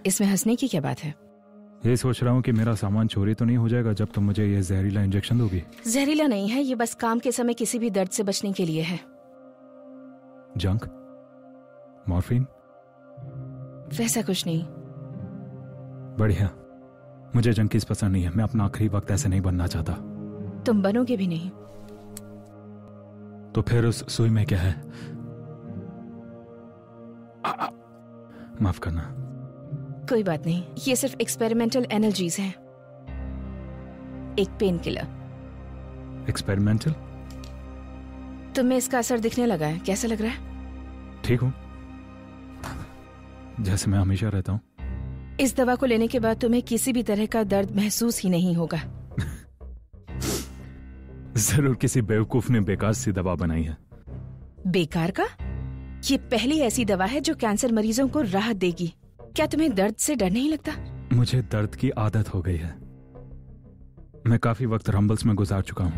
इसमें हंसने की क्या बात है? ये सोच रहा हूँ कि मेरा सामान चोरी तो नहीं हो जाएगा जब तुम मुझे ये जहरीला इंजेक्शन दोगी। जहरीला नहीं है, ये बस काम के समय किसी भी दर्द से बचने के लिए है। जंक? मॉर्फिन? वैसा कुछ नहीं। बढ़िया। मुझे जंकीज पसंद नहीं है। मैं अपना आखिरी वक्त ऐसे नहीं बनना चाहता। तुम बनोगे भी नहीं। तो फिर उस सुई में क्या है? माफ करना। कोई बात नहीं, ये सिर्फ एक्सपेरिमेंटल एनर्जीज हैं। एक पेन किलर। एक्सपेरिमेंटल? तुम्हें इसका असर दिखने लगा है, कैसा लग रहा है? ठीक हूं, जैसे मैं हमेशा रहता हूं। इस दवा को लेने के बाद तुम्हें किसी भी तरह का दर्द महसूस ही नहीं होगा। जरूर किसी बेवकूफ ने बेकार सी दवा बनाई है। बेकार का? ये पहली ऐसी दवा है जो कैंसर मरीजों को राहत देगी। क्या तुम्हें दर्द से डर नहीं लगता? मुझे दर्द की आदत हो गई है। मैं काफी वक्त रंबल्स में गुजार चुका हूं।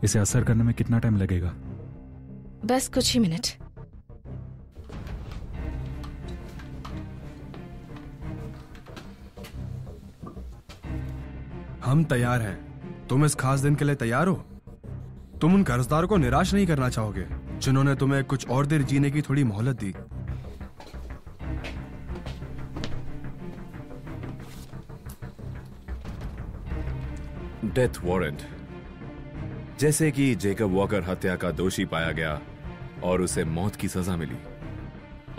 इसे असर करने में कितना टाइम लगेगा? बस कुछ ही मिनट। हम तैयार हैं। तुम इस खास दिन के लिए तैयार हो? तुम उन कर्जदारों को निराश नहीं करना चाहोगे जिन्होंने तुम्हें कुछ और देर जीने की थोड़ी मोहलत दी। Death warrant. जैसे कि जेकब वॉकर हत्या का दोषी पाया गया और उसे मौत की सजा मिली,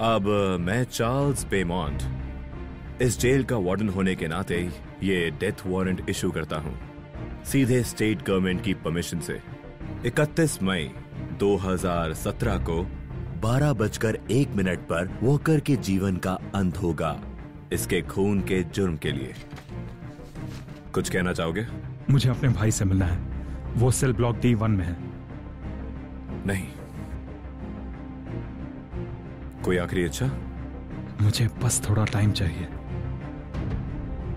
अब मैं चार्ल्स बेमॉन्ट इस जेल का वार्डन होने के नाते ये डेथ वारंट इशू करता हूं, सीधे स्टेट गवर्नमेंट की परमिशन से। 31 मई 2017 को 12:01 पर वॉकर के जीवन का अंत होगा, इसके खून के जुर्म के लिए। कुछ कहना चाहोगे? मुझे अपने भाई से मिलना है। वो सेल ब्लॉक D1 में है। नहीं। कोई आखिरी इच्छा? मुझे बस थोड़ा टाइम चाहिए।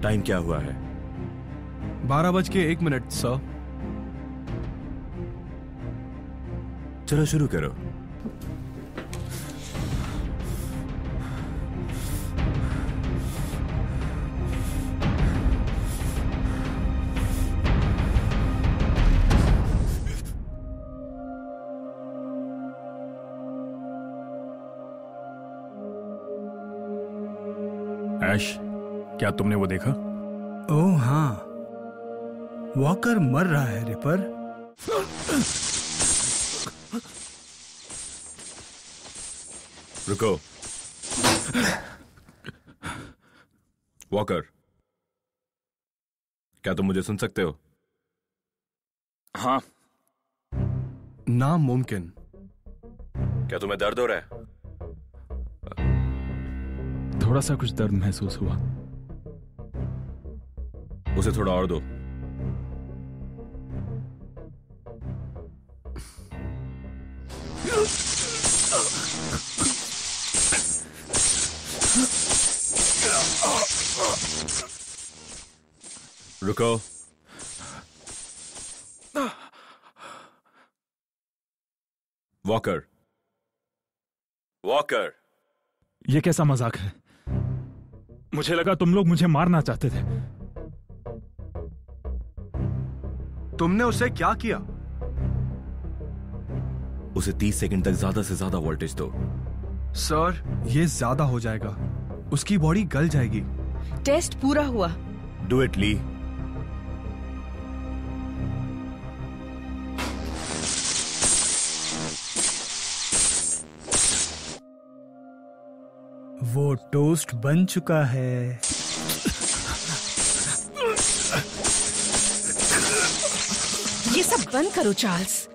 टाइम क्या हुआ है? 12:01 सर। चलो शुरू करो। ऐश, क्या तुमने वो देखा? ओह हाँ, वॉकर मर रहा है रिपर। रुको। वॉकर, क्या तुम मुझे सुन सकते हो? हाँ। नामुमकिन। क्या तुम्हें दर्द हो रहा है? थोड़ा सा कुछ दर्द महसूस हुआ। उसे थोड़ा और दो। रुको। वॉकर, वॉकर, ये कैसा मजाक है? मुझे लगा तुम लोग मुझे मारना चाहते थे। तुमने उसे क्या किया? उसे 30 सेकंड तक ज्यादा से ज्यादा वोल्टेज दो। सर, ये ज्यादा हो जाएगा। उसकी बॉडी गल जाएगी। टेस्ट पूरा हुआ। डू इट ली। वो टोस्ट बन चुका है। ये सब बंद करो चार्ल्स।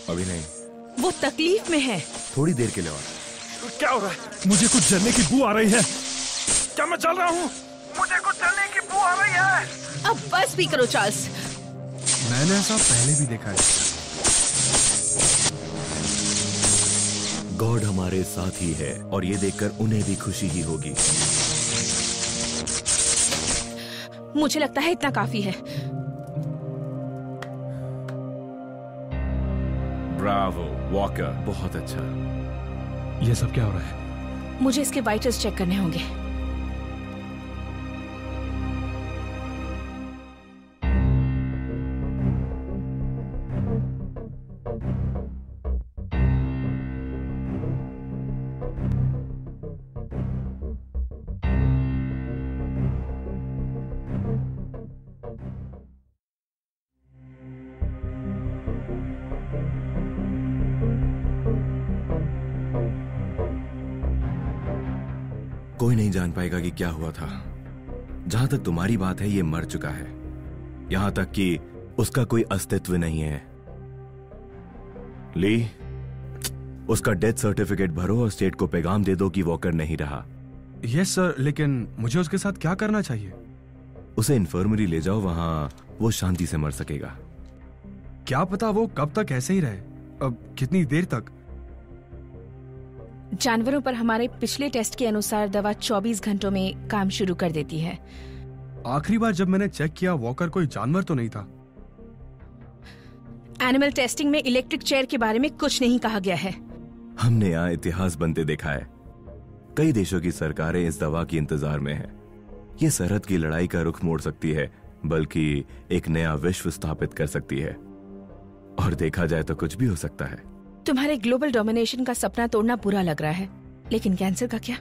अभी नहीं। वो तकलीफ में है। थोड़ी देर के लिए और। क्या हो रहा है? मुझे कुछ जलने की बू आ रही है। क्या मैं जल रहा हूँ? मुझे कुछ जलने की बू आ रही है। अब बस भी करो चार्ल्स। मैंने ऐसा पहले भी देखा है। गॉड हमारे साथ ही है और ये देखकर उन्हें भी खुशी ही होगी। मुझे लगता है इतना काफी है। ब्रावो वॉकर, बहुत अच्छा। ये सब क्या हो रहा है? मुझे इसके वाइटल्स चेक करने होंगे। कोई नहीं जान पाएगा कि क्या हुआ था। जहां तक तुम्हारी बात है, ये मर चुका है। यहां तक कि उसका कोई अस्तित्व नहीं है। ली, उसका डेथ सर्टिफिकेट भरो और स्टेट को पैगाम दे दो कि वॉकर नहीं रहा। यस सर, लेकिन मुझे उसके साथ क्या करना चाहिए? उसे इन्फर्मरी ले जाओ, वहां वो शांति से मर सकेगा। क्या पता वो कब तक ऐसे ही रहे, अब कितनी देर तक? जानवरों पर हमारे पिछले टेस्ट के अनुसार दवा 24 घंटों में काम शुरू कर देती है। आखिरी बार जब मैंने चेक किया, वॉकर कोई जानवर तो नहीं था। एनिमल टेस्टिंग में इलेक्ट्रिक चेयर के बारे में कुछ नहीं कहा गया है। हमने यहाँ इतिहास बनते देखा है। कई देशों की सरकारें इस दवा की इंतजार में हैं। ये सरहद की लड़ाई का रुख मोड़ सकती है, बल्कि एक नया विश्व स्थापित कर सकती है। और देखा जाए तो कुछ भी हो सकता है। तुम्हारे ग्लोबल डोमिनेशन का सपना तोड़ना बुरा लग रहा है, लेकिन कैंसर का क्या?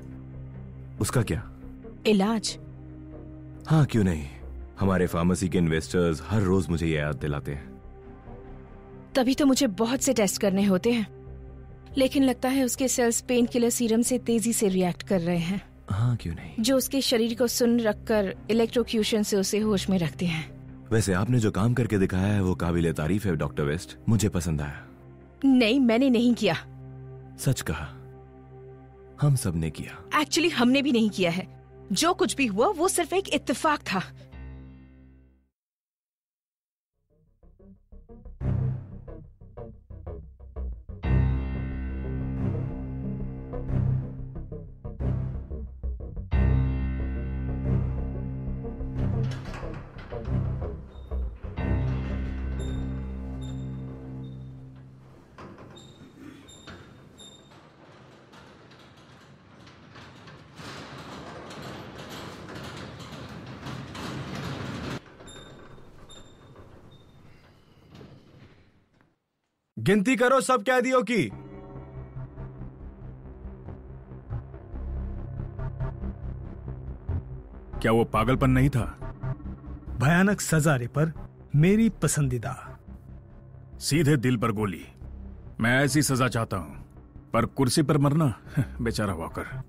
उसका क्या? इलाज। हाँ, क्यों नहीं। हमारे फार्मेसी के इन्वेस्टर्स हर रोज मुझे ये याद दिलाते हैं। तभी तो मुझे बहुत से टेस्ट करने होते हैं, लेकिन लगता है उसके सेल्स पेन किलर सीरम से तेजी से रिएक्ट कर रहे हैं। हाँ, क्यों नहीं। जो उसके शरीर को सुन्न रखकर इलेक्ट्रोक्यूशन से उसे होश में रखते हैं। वैसे आपने जो काम करके दिखाया है वो काबिले तारीफ है डॉक्टर वेस्ट। मुझे पसंद आया। नहीं, मैंने नहीं किया। सच कहा, हम सब ने किया। एक्चुअली हमने भी नहीं किया है। जो कुछ भी हुआ वो सिर्फ एक इत्तेफाक था। गिनती करो सब कैदियों की। क्या वो पागलपन नहीं था? भयानक सजा रिपर, मेरी पसंदीदा। सीधे दिल पर गोली। मैं ऐसी सजा चाहता हूं, पर कुर्सी पर मरना बेचारा वॉकर।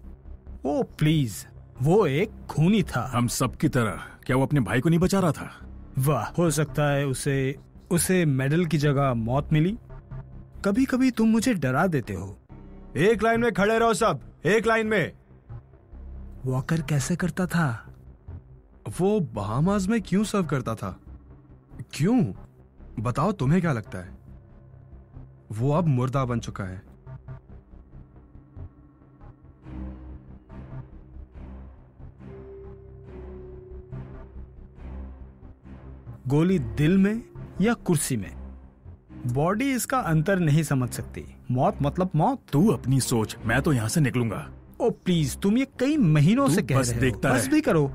ओ प्लीज, वो एक खूनी था। हम सब की तरह। क्या वो अपने भाई को नहीं बचा रहा था? वाह, हो सकता है उसे मेडल की जगह मौत मिली। कभी कभी तुम मुझे डरा देते हो। एक लाइन में खड़े रहो सब, एक लाइन में। वॉकर कैसे करता था? वो बहामास में क्यों सर्व करता था? क्यों? बताओ, तुम्हें क्या लगता है? वो अब मुर्दा बन चुका है। गोली दिल में या कुर्सी में? बॉडी इसका अंतर नहीं समझ सकती। मौत मतलब मौत। तू अपनी सोच, मैं तो यहाँ से निकलूंगा। ओ प्लीज, तुम ये कई महीनों से कह रहे हो। देखता बस भी करो।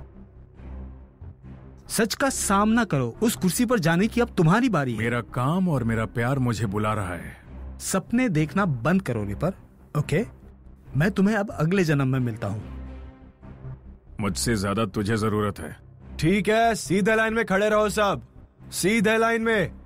सच का सामना करो। उस कुर्सी पर जाने की अब तुम्हारी बारी है। मेरा काम और मेरा प्यार मुझे बुला रहा है। सपने देखना बंद करो रिपर, ओके? मैं तुम्हें अब अगले जन्म में मिलता हूँ। मुझसे ज्यादा तुझे जरूरत है। ठीक है, सीधे लाइन में खड़े रहो सब, सीधे लाइन में।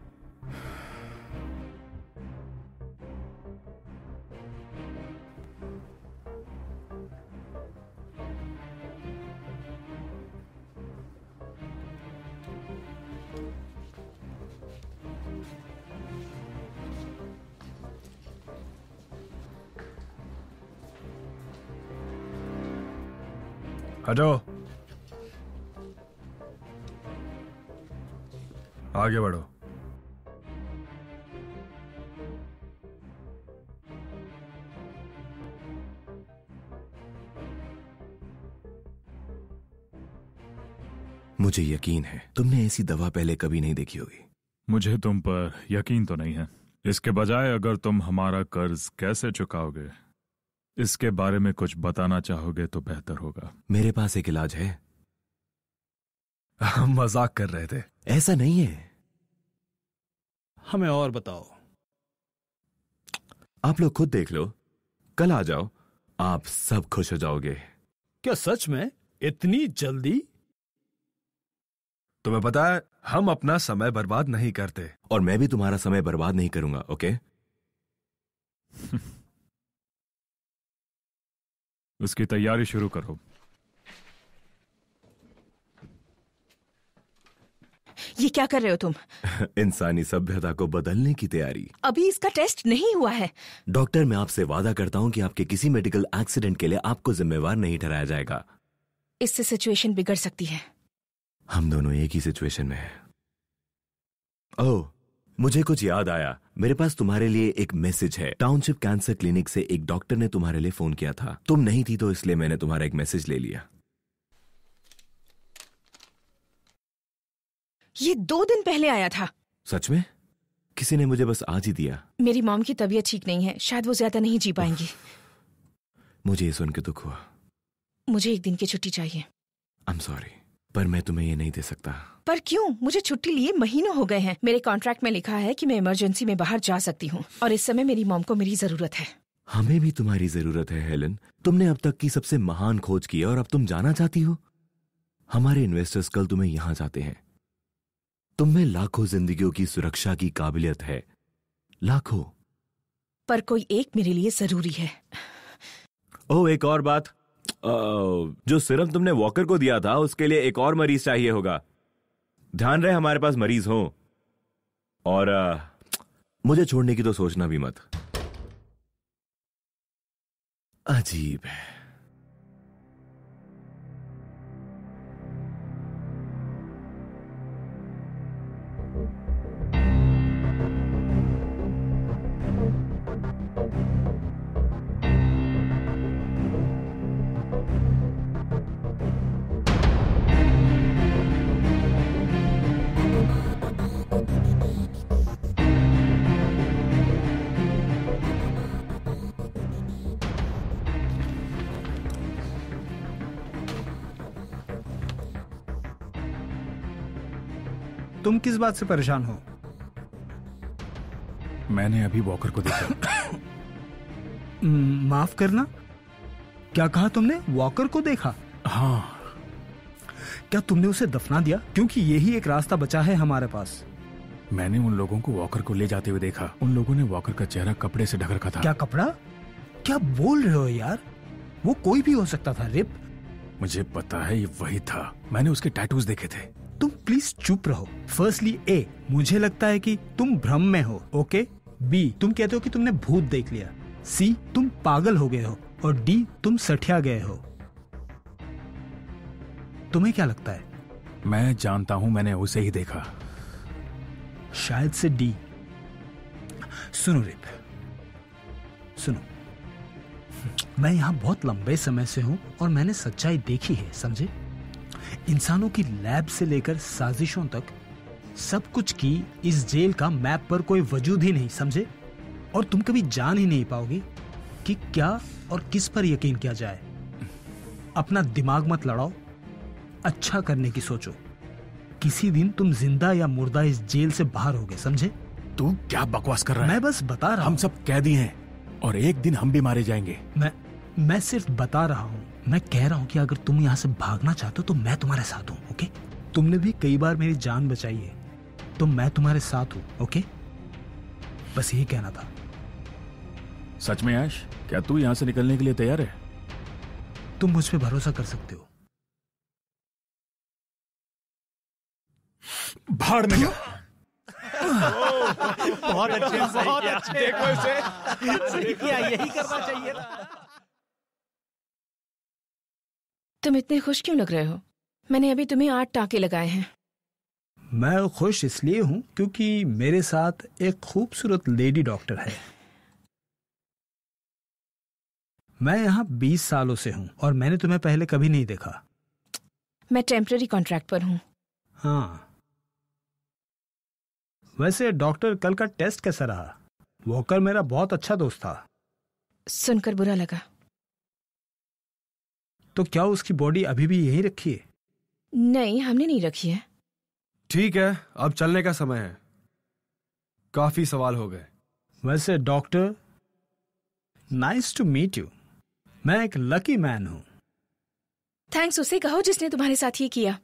हटो, आगे बढ़ो। मुझे यकीन है तुमने ऐसी दवा पहले कभी नहीं देखी होगी। मुझे तुम पर यकीन तो नहीं है। इसके बजाय अगर तुम हमारा कर्ज कैसे चुकाओगे इसके बारे में कुछ बताना चाहोगे तो बेहतर होगा। मेरे पास एक इलाज है। हम मजाक कर रहे थे। ऐसा नहीं है। हमें और बताओ। आप लोग खुद देख लो, कल आ जाओ, आप सब खुश हो जाओगे। क्या सच में? इतनी जल्दी? तुम्हें पता है, हम अपना समय बर्बाद नहीं करते। और मैं भी तुम्हारा समय बर्बाद नहीं करूंगा, ओके? उसकी तैयारी शुरू करो। ये क्या कर रहे हो तुम? इंसानी सभ्यता को बदलने की तैयारी। अभी इसका टेस्ट नहीं हुआ है। डॉक्टर, मैं आपसे वादा करता हूं कि आपके किसी मेडिकल एक्सीडेंट के लिए आपको जिम्मेवार नहीं ठहराया जाएगा। इससे सिचुएशन बिगड़ सकती है। हम दोनों एक ही सिचुएशन में हैं। ओह, मुझे कुछ याद आया। मेरे पास तुम्हारे लिए एक मैसेज है। टाउनशिप कैंसर क्लिनिक से एक डॉक्टर ने तुम्हारे लिए फोन किया था। तुम नहीं थी तो इसलिए मैंने तुम्हारा एक मैसेज ले लिया। ये 2 दिन पहले आया था। सच में? किसी ने मुझे बस आज ही दिया। मेरी मॉम की तबीयत ठीक नहीं है, शायद वो ज्यादा नहीं जी पाएंगी। मुझे ये सुन के दुख हुआ। मुझे 1 दिन की छुट्टी चाहिए। आई एम सॉरी, पर मैं तुम्हें ये नहीं दे सकता। पर क्यों? मुझे छुट्टी लिए महीनों हो गए हैं। मेरे कॉन्ट्रैक्ट में लिखा है कि मैं इमरजेंसी में बाहर जा सकती हूँ, और इस समय मेरी मॉम को मेरी जरूरत है। हमें भी तुम्हारी जरूरत है हेलन। तुमने अब तक की सबसे महान खोज की है और अब तुम जाना चाहती हो। हमारे इन्वेस्टर्स कल तुम्हें यहां जाते हैं। तुम में लाखों जिंदगियों की सुरक्षा की काबिलियत है, लाखों। पर कोई एक मेरे लिए जरूरी है। ओह, एक और बात, जो सिरप तुमने वॉकर को दिया था उसके लिए एक और मरीज चाहिए होगा। ध्यान रहे हमारे पास मरीज हो। और मुझे छोड़ने की तो सोचना भी मत। अजीब है। तुम किस बात से परेशान हो? मैंने अभी वॉकर को देखा। माफ करना, क्या कहा तुमने? वॉकर को देखा? हाँ। क्या तुमने उसे दफना दिया? क्योंकि यही एक रास्ता बचा है हमारे पास। मैंने उन लोगों को वॉकर को ले जाते हुए देखा। उन लोगों ने वॉकर का चेहरा कपड़े से ढक रखा था। क्या कपड़ा? क्या बोल रहे हो यार? वो कोई भी हो सकता था रिप। मुझे पता है, ये वही था। मैंने उसके टैटूज देखे थे। तुम प्लीज चुप रहो। फर्स्टली ए, मुझे लगता है कि तुम भ्रम में हो, ओके? बी, तुम कहते हो कि तुमने भूत देख लिया। सी, तुम पागल हो गए हो। और डी, तुम सठिया गए हो। तुम्हें क्या लगता है? मैं जानता हूं, मैंने उसे ही देखा। शायद से डी। सुनो रिप, सुनो, मैं यहां बहुत लंबे समय से हूं और मैंने सच्चाई देखी है, समझे? इंसानों की लैब से लेकर साजिशों तक सब कुछ की इस जेल का मैप पर कोई वजूद ही नहीं, समझे? और तुम कभी जान ही नहीं पाओगे कि क्या और किस पर यकीन किया जाए। अपना दिमाग मत लड़ाओ, अच्छा करने की सोचो। किसी दिन तुम जिंदा या मुर्दा इस जेल से बाहर होगे, समझे? तू क्या बकवास कर रहा है? मैं बस बता रहा हूं। हम सब कैदी हैं और एक दिन हम भी मारे जाएंगे। मैं सिर्फ बता रहा हूं। मैं कह रहा हूं कि अगर तुम यहां से भागना चाहते हो तो मैं तुम्हारे साथ हूं, ओके? तुमने भी कई बार मेरी जान बचाई है, तो मैं तुम्हारे साथ हूं, ओके? बस यही कहना था। सच में ऐश, क्या तू यहां से निकलने के लिए तैयार है? तुम मुझ पे भरोसा कर सकते हो। भाड़ में जाओ। बहुत अच्छे, बहुत अच्छे। देखो इसे, सही किया, यही करना चाहिए था। तुम इतने खुश क्यों लग रहे हो? मैंने अभी तुम्हें 8 टाँके लगाए हैं। मैं खुश इसलिए हूं क्योंकि मेरे साथ एक खूबसूरत लेडी डॉक्टर है। मैं यहां 20 सालों से हूं और मैंने तुम्हें पहले कभी नहीं देखा। मैं टेम्पररी कॉन्ट्रैक्ट पर हूं। हाँ, वैसे डॉक्टर, कल का टेस्ट कैसा रहा? वॉकर मेरा बहुत अच्छा दोस्त था। सुनकर बुरा लगा। तो क्या उसकी बॉडी अभी भी यहीं रखी है? नहीं, हमने नहीं रखी है। ठीक है, अब चलने का समय है। काफी सवाल हो गए। वैसे doctor, nice to meet you. मैं एक लकी मैन हूं। थैंक्स उसे कहो जिसने तुम्हारे साथ ये किया।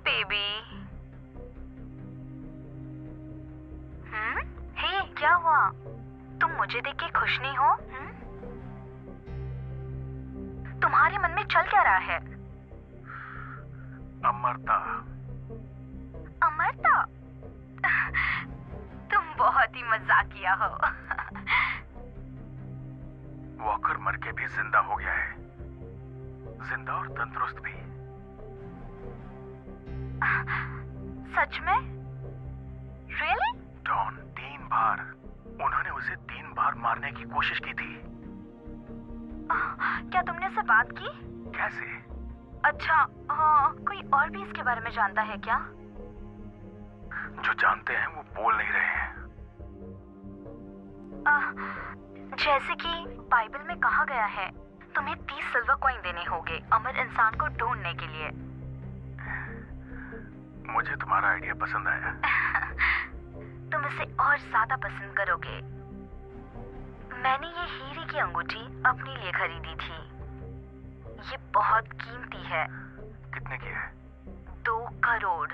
बेबी। हे, क्या हुआ? तुम मुझे देख के खुश नहीं हो? तुम्हारे मन में चल क्या रहा है? अमरता। अमरता? तुम बहुत ही मजाकिया हो। वॉकर मर के भी जिंदा हो गया है, जिंदा और तंदुरुस्त भी। सच में? रियली? डॉन, 3 बार उन्होंने उसे 3 बार मारने की कोशिश की थी। क्या तुमने उससे बात की? कैसे? अच्छा, हाँ, कोई और भी इसके बारे में जानता है क्या? जो जानते हैं वो बोल नहीं रहे हैं। जैसे कि बाइबल में कहा गया है, तुम्हें 30 सिल्वर कॉइन देने होंगे अमर इंसान को ढूंढने के लिए। मुझे तुम्हारा आइडिया पसंद आया। तुम इसे और ज्यादा पसंद करोगे। मैंने ये हीरे की अंगूठी अपने लिए खरीदी थी। ये बहुत कीमती है। कितने की है? 2 करोड़।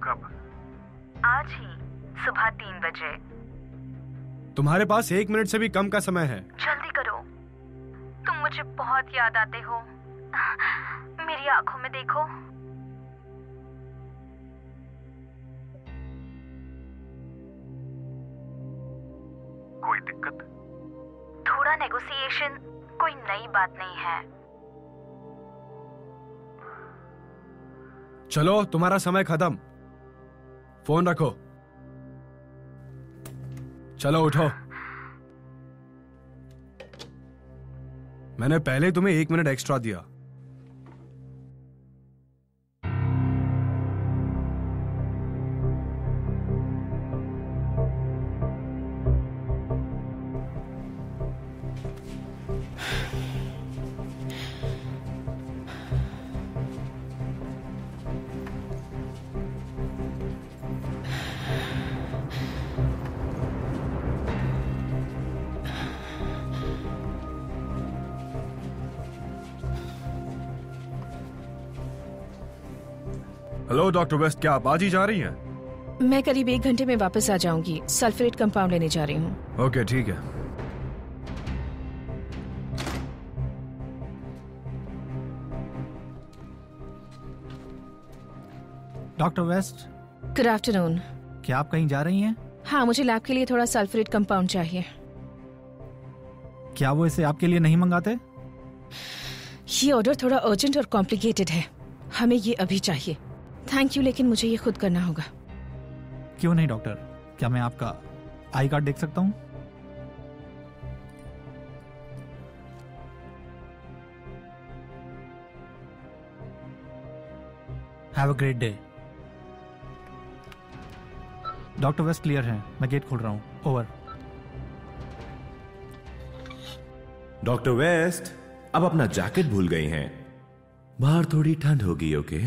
कब? आज ही सुबह 3 बजे। तुम्हारे पास 1 मिनट से भी कम का समय है। जल्दी करो, तुम मुझे बहुत याद आते हो। मेरी आंखों में देखो। कोई दिक्कत? थोड़ा नेगोशिएशन, कोई नई बात नहीं है। चलो, तुम्हारा समय खत्म। फोन रखो। चलो उठो। मैंने पहले ही तुम्हें 1 मिनट एक्स्ट्रा दिया। हेलो डॉक्टर वेस्ट, क्या आप आज ही जा रही हैं? मैं करीब 1 घंटे में वापस आ जाऊंगी। सल्फेट कंपाउंड लेने जा रही हूँ। ओके, ठीक है। Doctor West, good afternoon. क्या आप कहीं जा रही हैं? हाँ, मुझे लैब के लिए थोड़ा सल्फेट कंपाउंड चाहिए। क्या वो इसे आपके लिए नहीं मंगाते? ये ऑर्डर थोड़ा अर्जेंट और कॉम्प्लिकेटेड है। हमें ये अभी चाहिए। थैंक यू, लेकिन मुझे ये खुद करना होगा। क्यों नहीं डॉक्टर, क्या मैं आपका आई कार्ड देख सकता हूँ? Have a great day. Doctor West clear है, मैं गेट खोल रहा हूँ। ओवर। डॉक्टर वेस्ट अब अपना जैकेट भूल गई हैं। बाहर थोड़ी ठंड होगी। ओके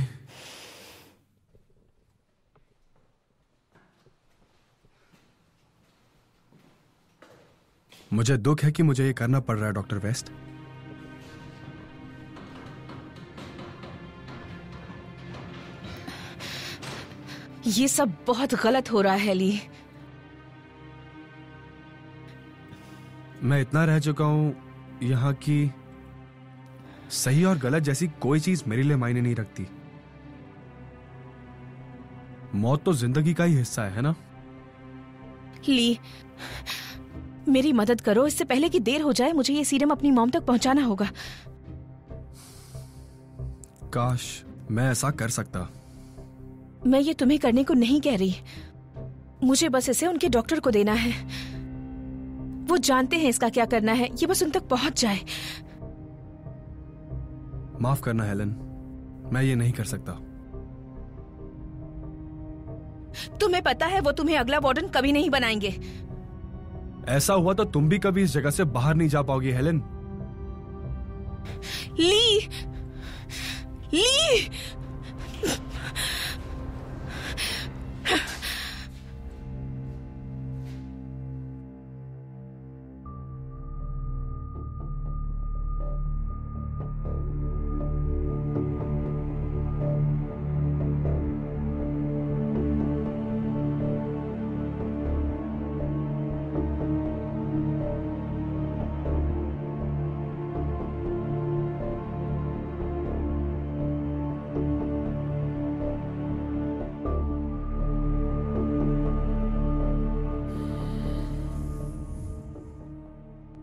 मुझे दुख है कि मुझे ये करना पड़ रहा है डॉक्टर वेस्ट। ये सब बहुत गलत हो रहा है ली। मैं इतना रह चुका हूं यहां की सही और गलत जैसी कोई चीज मेरे लिए मायने नहीं रखती। मौत तो जिंदगी का ही हिस्सा है ना। ली, मेरी मदद करो, इससे पहले कि देर हो जाए। मुझे ये सीरम अपनी मॉम तक पहुंचाना होगा। काश मैं ऐसा कर सकता। मैं ये तुम्हें करने को नहीं कह रही, मुझे बस इसे उनके डॉक्टर को देना है। वो जानते हैं इसका क्या करना है, ये बस उन तक पहुंच जाए। माफ करना हेलन, मैं ये नहीं कर सकता। तुम्हें पता है वो तुम्हें अगला वार्डन कभी नहीं बनाएंगे। ऐसा हुआ तो तुम भी कभी इस जगह से बाहर नहीं जा पाओगी हेलन। ली, ली,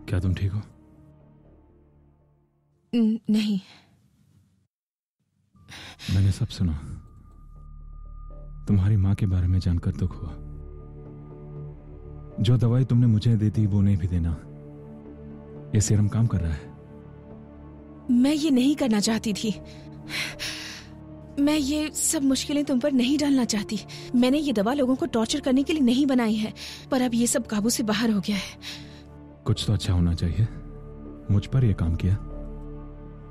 क्या तुम ठीक हो? नहीं। मैंने सब सुना। तुम्हारी माँ के बारे में जानकर दुख हुआ। जो दवाई तुमने मुझे दी थी वो नहीं भी देना। ये सीरम काम कर रहा है। मैं ये नहीं करना चाहती थी। मैं ये सब मुश्किलें तुम पर नहीं डालना चाहती। मैंने ये दवा लोगों को टॉर्चर करने के लिए नहीं बनाई है, पर अब ये सब काबू से बाहर हो गया है। कुछ तो अच्छा होना चाहिए। मुझ पर यह काम किया।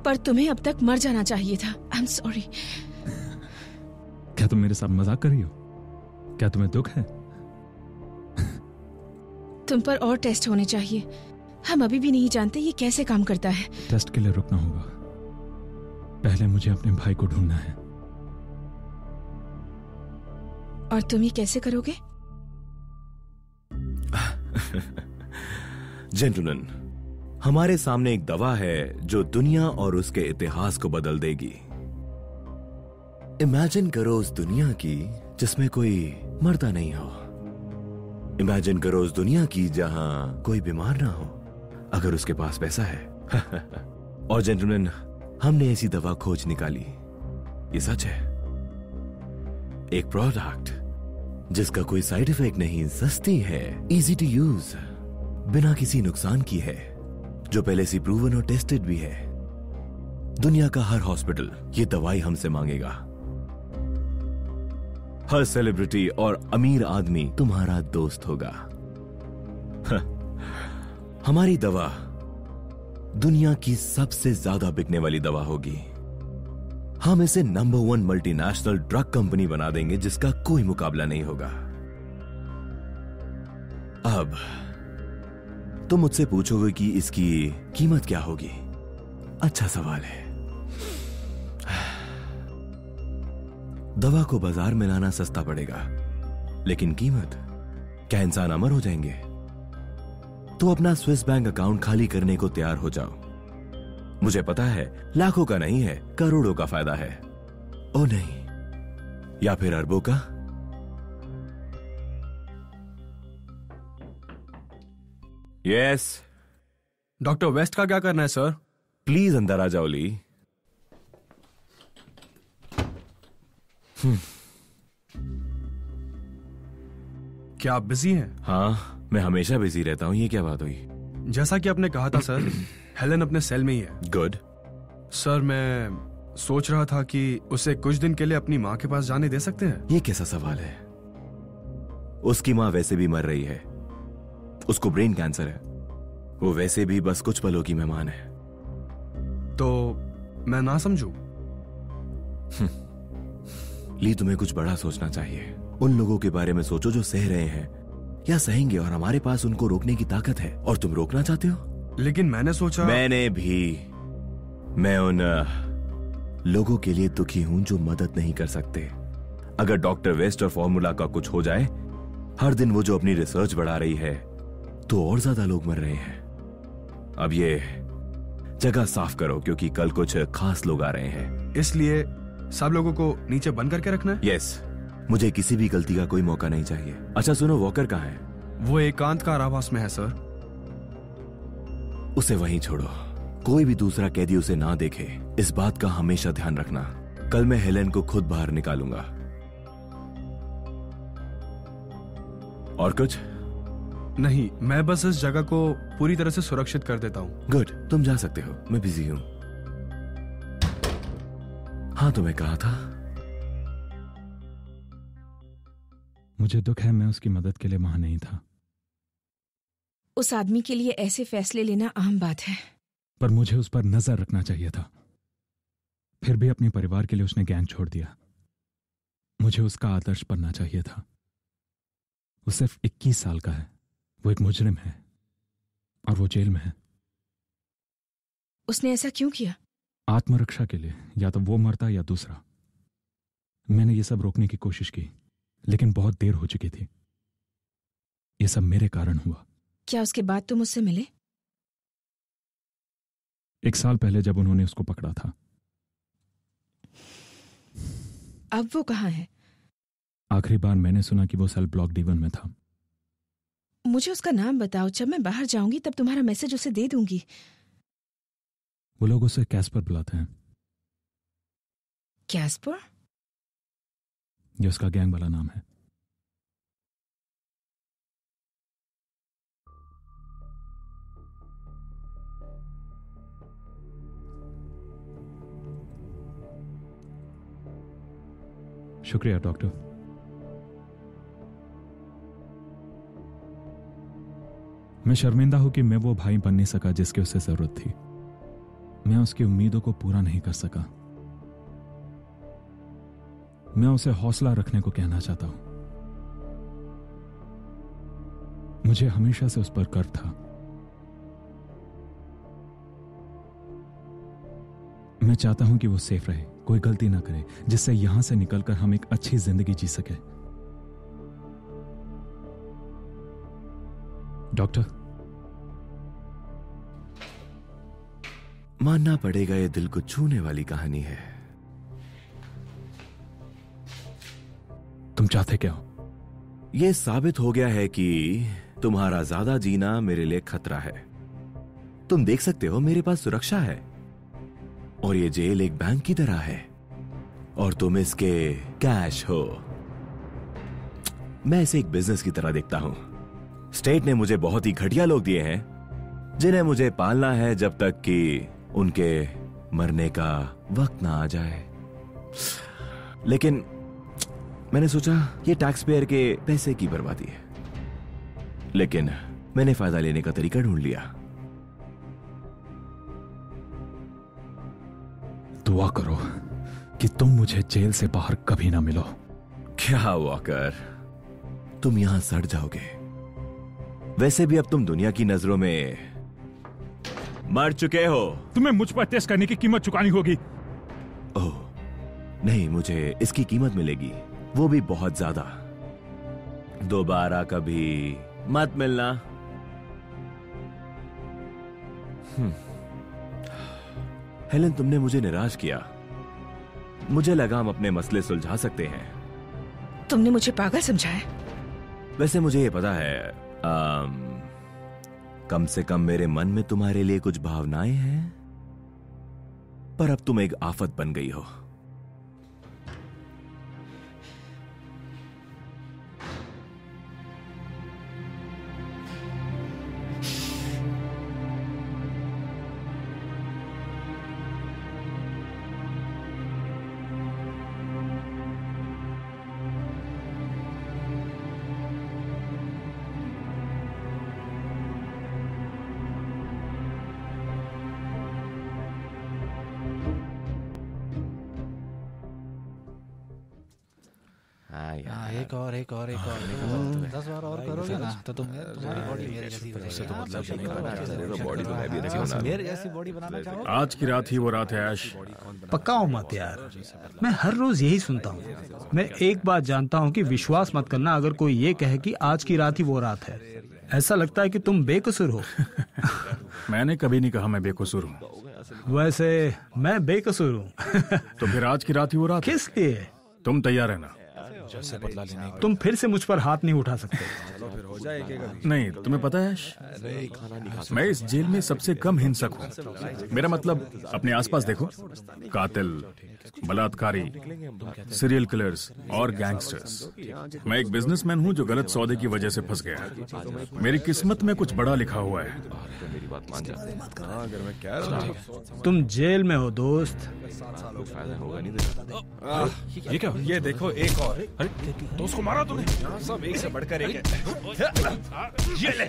पर तुम्हें अब तक मर जाना चाहिए था। I am sorry. क्या तुम मेरे साथ मजाक कर रही हो? क्या तुम्हें दुख है? तुम पर और टेस्ट होने चाहिए। हम अभी भी नहीं जानते ये कैसे काम करता है। टेस्ट के लिए रुकना होगा। पहले मुझे अपने भाई को ढूंढना है। और तुम ये कैसे करोगे? जेंटलमैन, हमारे सामने एक दवा है जो दुनिया और उसके इतिहास को बदल देगी। इमेजिन करो उस दुनिया की जिसमें कोई मरता नहीं हो। इमेजिन करो उस दुनिया की जहां कोई बीमार ना हो, अगर उसके पास पैसा है। और जेंटलमैन, हमने ऐसी दवा खोज निकाली। ये सच है। एक प्रोडक्ट जिसका कोई साइड इफेक्ट नहीं, सस्ती है, इजी टू यूज, बिना किसी नुकसान की है, जो पहले से प्रूवन और टेस्टेड भी है। दुनिया का हर हॉस्पिटल ये दवाई हमसे मांगेगा। हर सेलिब्रिटी और अमीर आदमी तुम्हारा दोस्त होगा। हमारी दवा दुनिया की सबसे ज्यादा बिकने वाली दवा होगी। हम इसे नंबर 1 मल्टीनेशनल ड्रग कंपनी बना देंगे जिसका कोई मुकाबला नहीं होगा। अब तुम मुझसे पूछोगे कि इसकी कीमत क्या होगी। अच्छा सवाल है। दवा को बाजार में लाना सस्ता पड़ेगा, लेकिन कीमत? क्या इंसान अमर हो जाएंगे? तो अपना स्विस बैंक अकाउंट खाली करने को तैयार हो जाओ। मुझे पता है लाखों का नहीं है, करोड़ों का फायदा है। ओ नहीं, या फिर अरबों का। यस। डॉक्टर वेस्ट का क्या करना है सर? प्लीज अंदर आ जाओ ली। क्या आप बिजी हैं? हाँ, मैं हमेशा बिजी रहता हूं। ये क्या बात हुई? जैसा कि आपने कहा था सर, हेलन अपने सेल में ही है। गुड। सर, मैं सोच रहा था कि उसे कुछ दिन के लिए अपनी माँ के पास जाने दे सकते हैं। ये कैसा सवाल है? उसकी मां वैसे भी मर रही है, उसको ब्रेन कैंसर है, वो वैसे भी बस कुछ पलों की मेहमान है। तो मैं ना समझू? ली, तुम्हें कुछ बड़ा सोचना चाहिए। उन लोगों के बारे में सोचो जो सह रहे हैं या सहेंगे, और हमारे पास उनको रोकने की ताकत है, और तुम रोकना चाहते हो। लेकिन मैंने सोचा। मैंने भी। मैं उन लोगों के लिए दुखी हूं जो मदद नहीं कर सकते। अगर डॉक्टर वेस्ट और फॉर्मूला का कुछ हो जाए, हर दिन वो जो अपनी रिसर्च बढ़ा रही है, तो और ज्यादा लोग मर रहे हैं। अब ये जगह साफ करो, क्योंकि कल कुछ खास लोग आ रहे हैं। इसलिए सब लोगों को नीचे बंद करके रखना है? यस, मुझे किसी भी गलती का कोई मौका नहीं चाहिए। अच्छा सुनो, वॉकर कहाँ है? वो एकांत कारावास में है सर। उसे वहीं छोड़ो, कोई भी दूसरा कैदी उसे ना देखे, इस बात का हमेशा ध्यान रखना। कल मैं हेलेन को खुद बाहर निकालूंगा। और कुछ नहीं, मैं बस इस जगह को पूरी तरह से सुरक्षित कर देता हूँ। गुड, तुम जा सकते हो, मैं बिजी हूं। हाँ, तुम्हें कहा था। मुझे दुख है मैं उसकी मदद के लिए वहां नहीं था। उस आदमी के लिए ऐसे फैसले लेना आम बात है। पर मुझे उस पर नजर रखना चाहिए था। फिर भी अपने परिवार के लिए उसने गैंग छोड़ दिया। मुझे उसका आदर्श बनना चाहिए था। वो सिर्फ 21 साल का है, वो एक मुजरिम है और वो जेल में है। उसने ऐसा क्यों किया? आत्मरक्षा के लिए। या तो वो मरता या दूसरा। मैंने ये सब रोकने की कोशिश की, लेकिन बहुत देर हो चुकी थी। ये सब मेरे कारण हुआ। क्या उसके बाद तुम उससे मिले? 1 साल पहले जब उन्होंने उसको पकड़ा था। अब वो कहाँ है? आखिरी बार मैंने सुना कि वो सेल ब्लॉक D1 में था। मुझे उसका नाम बताओ, जब मैं बाहर जाऊंगी तब तुम्हारा मैसेज उसे दे दूंगी। वो लोग उसे कैस्पर बुलाते हैं। कैस्पर? ये उसका गैंग वाला नाम है। शुक्रिया डॉक्टर। मैं शर्मिंदा हूं कि मैं वो भाई बन नहीं सका जिसकी उसे जरूरत थी। मैं उसकी उम्मीदों को पूरा नहीं कर सका। मैं उसे हौसला रखने को कहना चाहता हूं। मुझे हमेशा से उस पर गर्व था। मैं चाहता हूं कि वो सेफ रहे, कोई गलती ना करे, जिससे यहां से निकलकर हम एक अच्छी जिंदगी जी सके। डॉक्टर, मानना पड़ेगा ये दिल को छूने वाली कहानी है। तुम चाहते क्या हो? यह साबित हो गया है कि तुम्हारा ज्यादा जीना मेरे लिए खतरा है। तुम देख सकते हो मेरे पास सुरक्षा है, और ये जेल एक बैंक की तरह है, और तुम इसके कैश हो। मैं इसे एक बिजनेस की तरह देखता हूं। स्टेट ने मुझे बहुत ही घटिया लोग दिए हैं जिन्हें मुझे पालना है जब तक कि उनके मरने का वक्त ना आ जाए। लेकिन मैंने सोचा ये टैक्स पेयर के पैसे की बर्बादी है, लेकिन मैंने फायदा लेने का तरीका ढूंढ लिया। दुआ करो कि तुम मुझे जेल से बाहर कभी ना मिलो। क्या वॉकर, तुम यहां सड़ जाओगे। वैसे भी अब तुम दुनिया की नजरों में मर चुके हो। तुम्हें मुझ पर टेस्ट करने की कीमत चुकानी होगी। ओह नहीं, मुझे इसकी कीमत मिलेगी, वो भी बहुत ज्यादा। दोबारा कभी मत मिलना। हेलेन, तुमने मुझे निराश किया। मुझे लगा हम अपने मसले सुलझा सकते हैं। तुमने मुझे पागल समझा है? वैसे मुझे ये पता है, कम से कम मेरे मन में तुम्हारे लिए कुछ भावनाएं हैं, पर अब तुम एक आफत बन गई हो। हाँ यार, एक और 10 बार और करोगे ना तो तुम्हारी बॉडी मेरे जैसी हो जाएगी। मेरे जैसी बॉडी बनाना चाहो? आज की रात ही वो रात है ऐश। पक्का मत यार, मैं हर रोज यही सुनता हूँ। मैं एक बात जानता हूँ कि विश्वास मत करना अगर कोई ये कहे कि आज की रात ही वो रात है। ऐसा लगता है कि तुम बेकसूर हो। मैंने कभी नहीं कहा मैं बेकसूर हूँ। वैसे मैं बेकसूर हूँ। तो फिर आज की रात ही वो रात है। किस लिए? तुम तैयार रहना। तुम फिर से मुझ पर हाथ नहीं उठा सकते। नहीं, तुम्हें पता है मैं इस जेल में सबसे कम हिंसक हूँ। मेरा मतलब अपने आसपास देखो, कातिल, बलात्कारी, सीरियल किलर्स और गैंगस्टर्स। मैं एक बिजनेसमैन हूँ जो गलत सौदे की वजह से फंस गया। मेरी किस्मत में कुछ बड़ा लिखा हुआ है। तुम जेल में हो दोस्त। ये क्या? ये देखो एक और। अरे दोस्त को मारा तूने? सब एक से बढ़कर एक है। ये ले।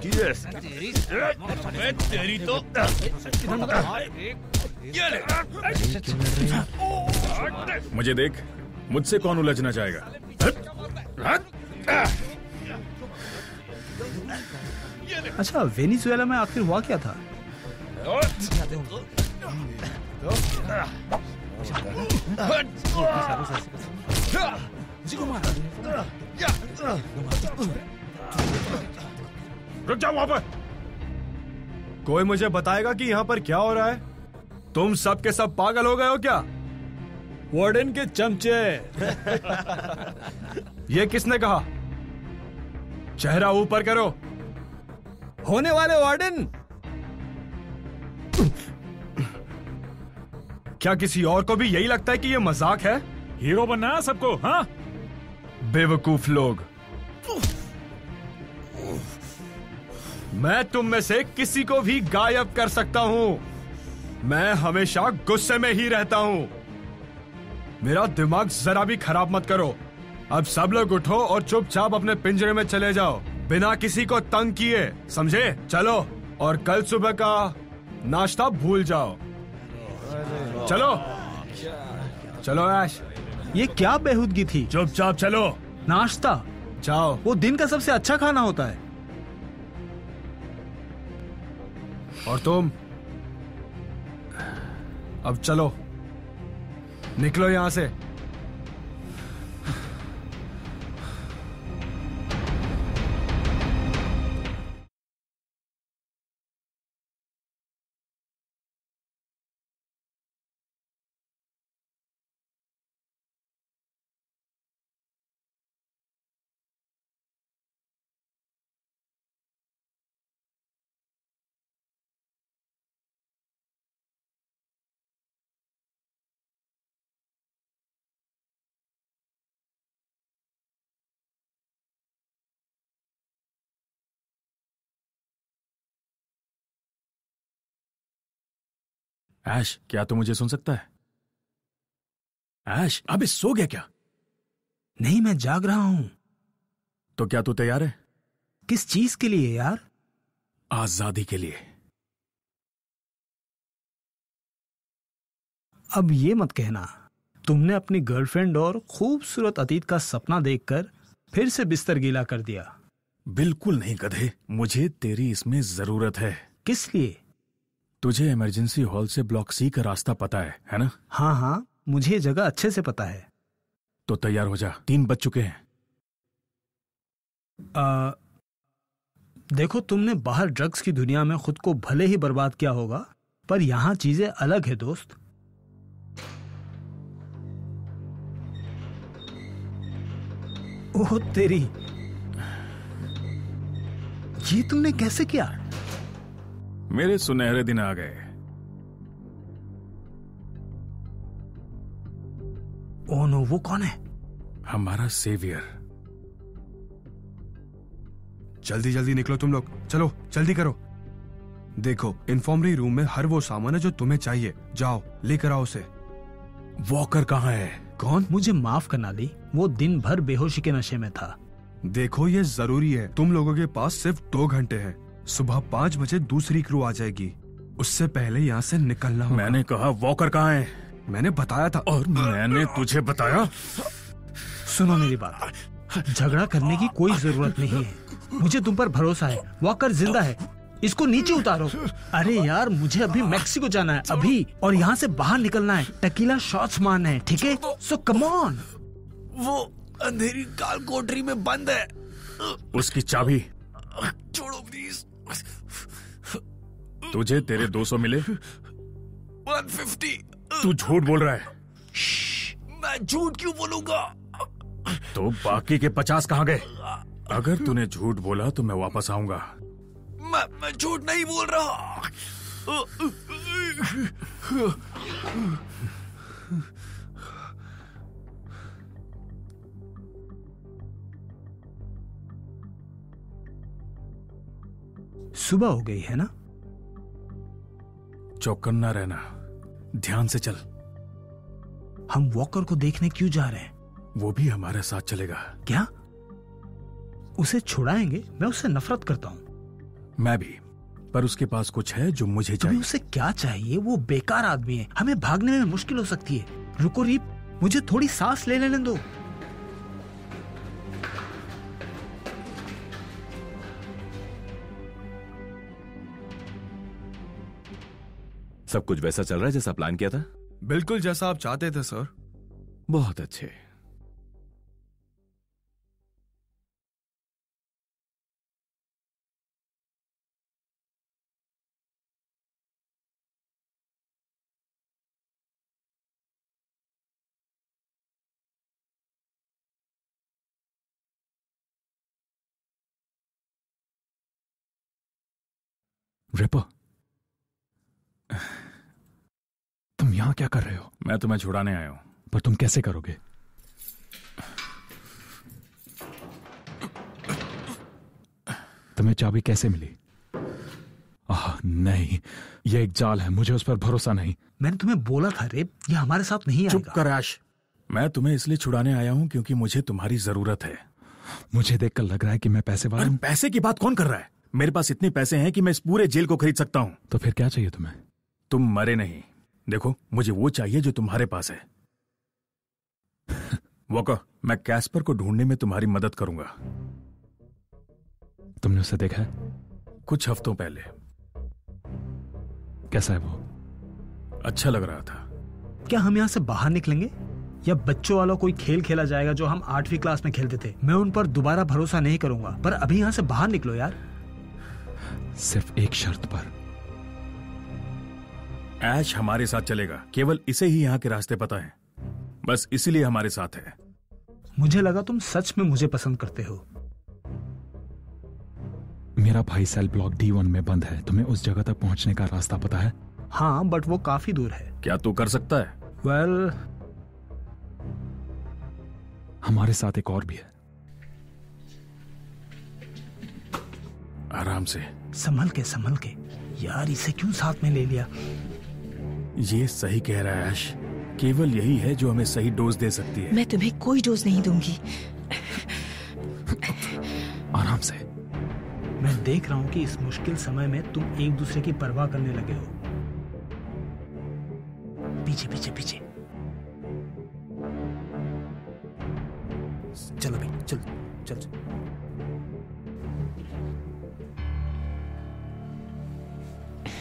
तेरी तो ये ले। मुझे देख, मुझसे कौन उलझना चाहेगा? अच्छा, वेनेजुएला में आखिर हुआ क्या था? रुक जाओ वहां पर। कोई मुझे बताएगा कि यहाँ पर क्या हो रहा है? तुम सब के सब पागल हो गए हो क्या? वार्डन के चमचे। ये किसने कहा? चेहरा ऊपर करो। होने वाले वार्डन। क्या किसी और को भी यही लगता है कि ये मजाक है? हीरो बनना है सबको, हाँ? बेवकूफ लोग। मैं तुम में से किसी को भी गायब कर सकता हूं। मैं हमेशा गुस्से में ही रहता हूं। मेरा दिमाग जरा भी खराब मत करो। अब सब लोग उठो और चुपचाप अपने पिंजरे में चले जाओ, बिना किसी को तंग किए, समझे? चलो, और कल सुबह का नाश्ता भूल जाओ। चलो चलो ऐश। ये क्या बेहूदगी थी? चुपचाप चलो। नाश्ता? जाओ। वो दिन का सबसे अच्छा खाना होता है। और तुम अब चलो, निकलो यहां से। ऐश, क्या तू मुझे सुन सकता है? ऐश, अबे सो गया क्या? नहीं, मैं जाग रहा हूं। तो क्या तू तैयार है? किस चीज के लिए यार? आजादी के लिए। अब ये मत कहना तुमने अपनी गर्लफ्रेंड और खूबसूरत अतीत का सपना देखकर फिर से बिस्तर गीला कर दिया। बिल्कुल नहीं गधे, मुझे तेरी इसमें जरूरत है। किस लिए? तुझे इमरजेंसी हॉल से ब्लॉक सी का रास्ता पता है ना? हाँ हाँ, मुझे ये जगह अच्छे से पता है। तो तैयार हो जा, 3 बज चुके हैं। देखो, तुमने बाहर ड्रग्स की दुनिया में खुद को भले ही बर्बाद किया होगा, पर यहाँ चीजें अलग है दोस्त। ओह तेरी, ये तुमने कैसे किया? मेरे सुनहरे दिन आ गए। ओह नो, वो कौन है? हमारा सेवियर। जल्दी जल्दी निकलो तुम लोग, चलो जल्दी करो। देखो, इन्फॉर्मरी रूम में हर वो सामान है जो तुम्हें चाहिए। जाओ लेकर आओ उसे। वॉकर कहाँ है? कौन? मुझे माफ करना ली, वो दिन भर बेहोशी के नशे में था। देखो, ये जरूरी है। तुम लोगों के पास सिर्फ 2 घंटे हैं। सुबह 5 बजे दूसरी क्रू आ जाएगी, उससे पहले यहाँ से निकलना होगा। मैंने कहा वॉकर कहाँ है? मैंने बताया था। और मैंने तुझे बताया? सुनो मेरी बात, झगड़ा करने की कोई जरूरत नहीं है। मुझे तुम पर भरोसा है। वॉकर जिंदा है, इसको नीचे उतारो। अरे यार, मुझे अभी मेक्सिको जाना है, अभी, और यहाँ से बाहर निकलना है, टकीला शॉट्स मारना है, ठीक है? सो कम ऑन। वो अंधेरी काल कोठरी में बंद है। उसकी चाबी छोड़ो प्लीज। तुझे तेरे 200 मिले? 150। तू झूठ बोल रहा है। मैं झूठ क्यों बोलूंगा? तो बाकी के 50 कहाँ गए? अगर तूने झूठ बोला तो मैं वापस आऊंगा। मैं झूठ नहीं बोल रहा। सुबह हो गई है ना? चौकन्ना रहना, ध्यान से चल। हम वॉकर को देखने क्यों जा रहे हैं? वो भी हमारे साथ चलेगा। क्या? उसे छुड़ाएंगे? मैं उससे नफरत करता हूँ। मैं भी, पर उसके पास कुछ है जो मुझे चाहिए। उसे क्या चाहिए? वो बेकार आदमी है, हमें भागने में मुश्किल हो सकती है। रुको रीप, मुझे थोड़ी सांस ले लेने दो। सब कुछ वैसा चल रहा है जैसा प्लान किया था? बिल्कुल जैसा आप चाहते थे सर। बहुत अच्छे। रिपर, तुम यहां क्या कर रहे हो? मैं तुम्हें छुड़ाने आया हूं। पर तुम कैसे करोगे? तुम्हें चाबी कैसे मिली? नहीं, यह एक जाल है, मुझे उस पर भरोसा नहीं। मैंने तुम्हें बोला था रे, ये हमारे साथ नहीं आएगा। चुप कर ऐश। मैं तुम्हें इसलिए छुड़ाने आया हूं क्योंकि मुझे तुम्हारी जरूरत है। मुझे देखकर लग रहा है कि मैं पैसे वाला हूं। पैसे की बात कौन कर रहा है? मेरे पास इतने पैसे हैं कि मैं इस पूरे जेल को खरीद सकता हूं। तो फिर क्या चाहिए तुम्हें? तुम मरे नहीं। देखो, मुझे वो चाहिए जो तुम्हारे पास है। वॉकर, मैं कैस्पर को ढूंढने में तुम्हारी मदद करूंगा। तुमने उसे देखा है? कुछ हफ्तों पहले। कैसा है वो? अच्छा लग रहा था। क्या हम यहाँ से बाहर निकलेंगे, या बच्चों वाला कोई खेल खेला जाएगा जो हम 8वीं क्लास में खेलते थे? मैं उन पर दोबारा भरोसा नहीं करूंगा, पर अभी यहाँ से बाहर निकलो यार। सिर्फ एक शर्त पर। ऐश हमारे साथ चलेगा, केवल इसे ही यहाँ के रास्ते पता है, बस इसीलिए हमारे साथ है। मुझे लगा तुम सच में मुझे पसंद करते हो। मेरा भाई सेल ब्लॉक D1 में बंद है। तुम्हें उस जगह तक पहुंचने का रास्ता पता है? हाँ, बट वो काफी दूर है। क्या तू कर सकता है? वेल, हमारे साथ एक और भी है। आराम से, संभल के। यार, इसे क्यों साथ में ले लिया? ये सही कह रहा है ऐश। केवल यही है जो हमें सही डोज दे सकती है। मैं तुम्हें कोई डोज नहीं दूंगी। आराम से। मैं देख रहा हूं कि इस मुश्किल समय में तुम एक दूसरे की परवाह करने लगे हो। पीछे। चलो भाई, चल।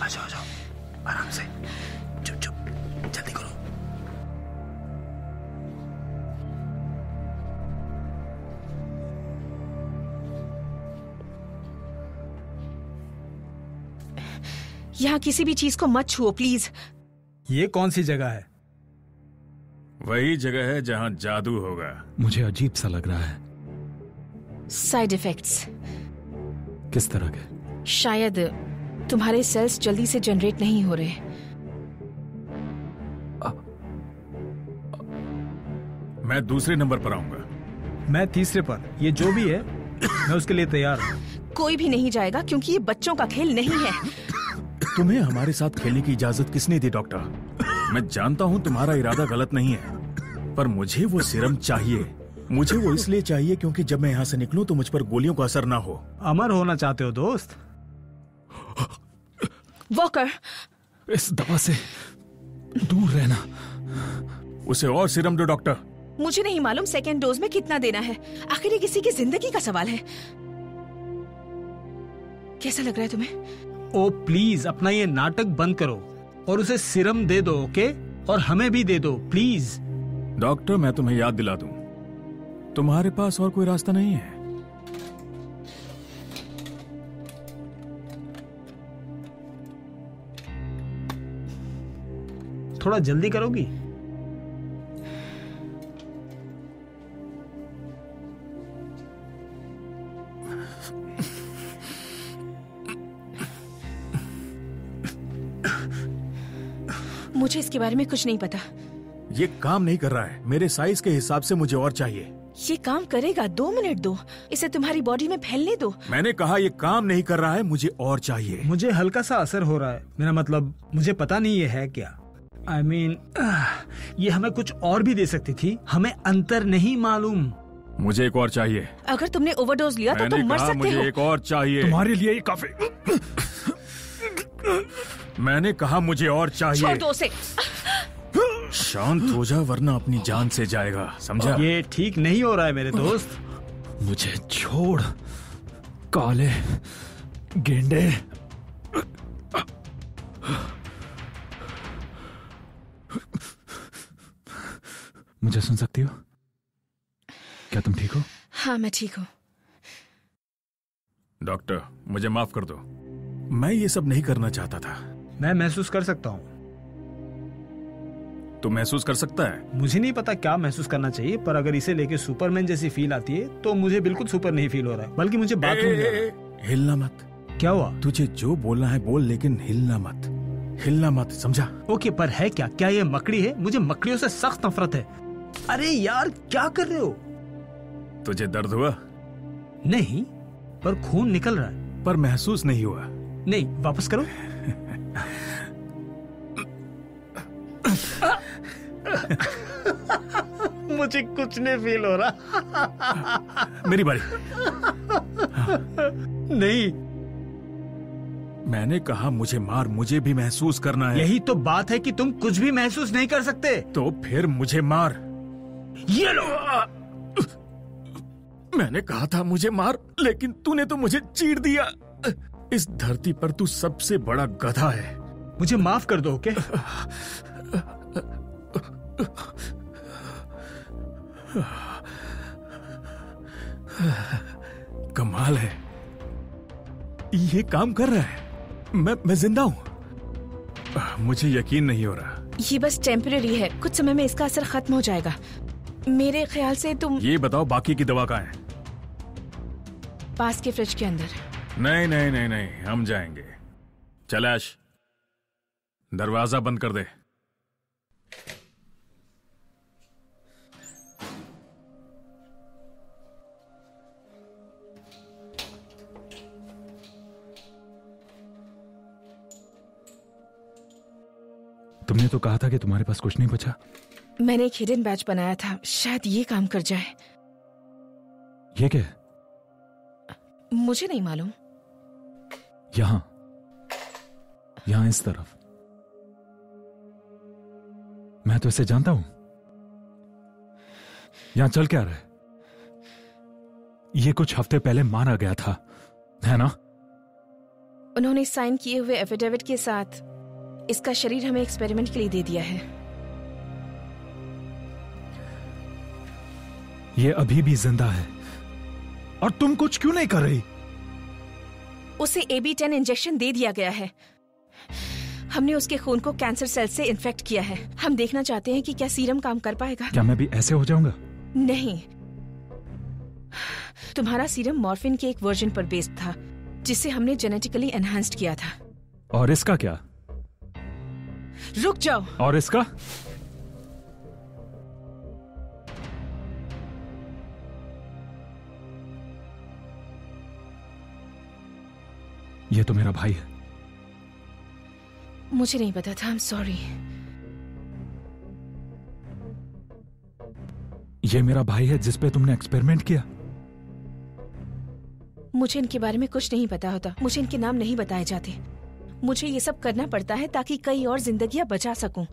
आ जाओ, आराम से। चुप, जल्दी करो। यहाँ किसी भी चीज को मत छुओ प्लीज। ये कौन सी जगह है? वही जगह है जहाँ जादू होगा। मुझे अजीब सा लग रहा है। Side effects? किस तरह के? शायद तुम्हारे सेल्स जल्दी से जनरेट नहीं हो रहे। मैं दूसरे नंबर पर आऊंगा। मैं तीसरे पर। ये जो भी है, मैं उसके लिए तैयार हूँ। कोई भी नहीं जाएगा क्योंकि ये बच्चों का खेल नहीं है। तुम्हें हमारे साथ खेलने की इजाजत किसने दी डॉक्टर? मैं जानता हूँ तुम्हारा इरादा गलत नहीं है, पर मुझे वो सीरम चाहिए। मुझे वो इसलिए चाहिए क्योंकि जब मैं यहाँ से निकलूं तो मुझ पर गोलियों का असर ना हो। अमर होना चाहते हो दोस्त? वॉकर, इस दवा से दूर रहना। उसे और सीरम दो डॉक्टर। मुझे नहीं मालूम सेकेंड डोज में कितना देना है। आखिर ये किसी की जिंदगी का सवाल है। कैसा लग रहा है तुम्हें? ओ प्लीज अपना ये नाटक बंद करो और उसे सीरम दे दो, ओके? और हमें भी दे दो प्लीज। डॉक्टर, मैं तुम्हें याद दिला दूं, तुम्हारे पास और कोई रास्ता नहीं है। थोड़ा जल्दी करोगी? मुझे इसके बारे में कुछ नहीं पता। ये काम नहीं कर रहा है। मेरे साइज के हिसाब से मुझे और चाहिए। ये काम करेगा, 2 मिनट दो, इसे तुम्हारी बॉडी में फैलने दो। मैंने कहा ये काम नहीं कर रहा है, मुझे और चाहिए। मुझे हल्का सा असर हो रहा है। मेरा मतलब मुझे पता नहीं ये है क्या। I mean, ये हमें कुछ और भी दे सकती थी, हमें अंतर नहीं मालूम। मुझे एक और चाहिए। अगर तुमने ओवरडोज लिया तो तुम मर सकते हो। मुझे एक और चाहिए। तुम्हारे लिए ये काफी। मैंने कहा मुझे और चाहिए। छोड़ दो उसे। शांत हो जा वरना अपनी जान से जाएगा, समझा? ये ठीक नहीं हो रहा है मेरे दोस्त। मुझे छोड़ काले गेंडे। मुझे सुन सकती हो? क्या तुम ठीक हो? हाँ मैं ठीक हूँ। डॉक्टर, मुझे माफ कर दो, मैं ये सब नहीं करना चाहता था। मैं महसूस कर सकता हूँ। तू महसूस कर सकता है? मुझे नहीं पता क्या महसूस करना चाहिए, पर अगर इसे लेके सुपरमैन जैसी फील आती है तो मुझे बिल्कुल सुपर नहीं फील हो रहा है, बल्कि मुझे बाथरूम जाना है। हिलना मत। क्या हुआ? तुझे जो बोलना है बोल, लेकिन हिलना मत, हिलना मत, समझा? ओके, पर है क्या? क्या ये मकड़ी है? मुझे मकड़ियों से सख्त नफरत है। अरे यार क्या कर रहे हो? तुझे दर्द हुआ? नहीं, पर खून निकल रहा है। पर महसूस नहीं हुआ? नहीं, वापस करो। मुझे कुछ नहीं फील हो रहा। मेरी बारी। नहीं, मैंने कहा मुझे मार, मुझे भी महसूस करना है। यही तो बात है कि तुम कुछ भी महसूस नहीं कर सकते। तो फिर मुझे मार। ये लो। मैंने कहा था मुझे मार, लेकिन तूने तो मुझे चीर दिया। इस धरती पर तू सबसे बड़ा गधा है। मुझे माफ कर दो, ओके? कमाल है, ये काम कर रहा है। मैं जिंदा हूं। मुझे यकीन नहीं हो रहा। ये बस टेम्पररी है, कुछ समय में इसका असर खत्म हो जाएगा। मेरे ख्याल से तुम ये बताओ बाकी की दवा कहाँ है? पास के फ्रिज के अंदर। नहीं नहीं नहीं नहीं, हम जाएंगे। चल ऐश, दरवाजा बंद कर दे। तुमने तो कहा था कि तुम्हारे पास कुछ नहीं बचा। मैंने एक हिडन बैच बनाया था, शायद ये काम कर जाए। ये क्या है? मुझे नहीं मालूम। यहां इस तरफ। मैं तो इसे जानता हूं। यहां चल क्या रहा है? ये कुछ हफ्ते पहले मारा गया था, है ना? उन्होंने साइन किए हुए एफिडेविट के साथ इसका शरीर हमें एक्सपेरिमेंट के लिए दे दिया है। ये अभी भी जिंदा है और तुम कुछ क्यों नहीं कर रही? उसे AB10 इंजेक्शन दे दिया गया है। हमने उसके खून को कैंसर सेल से इन्फेक्ट किया है। हम देखना चाहते हैं कि क्या सीरम काम कर पाएगा। क्या मैं भी ऐसे हो जाऊंगा? नहीं, तुम्हारा सीरम मॉर्फिन के एक वर्जन पर बेस्ड था, जिसे हमने जेनेटिकली एनहांस्ड किया था। और इसका क्या? रुक जाओ। और इसका? ये तो मेरा भाई है। मुझे नहीं पता था, आई एम सॉरी। ये मेरा भाई है जिस पे तुमने एक्सपेरिमेंट किया। मुझे इनके बारे में कुछ नहीं पता होता। मुझे इनके नाम नहीं बताए जाते। मुझे ये सब करना पड़ता है ताकि कई और जिंदगियां बचा सकूं।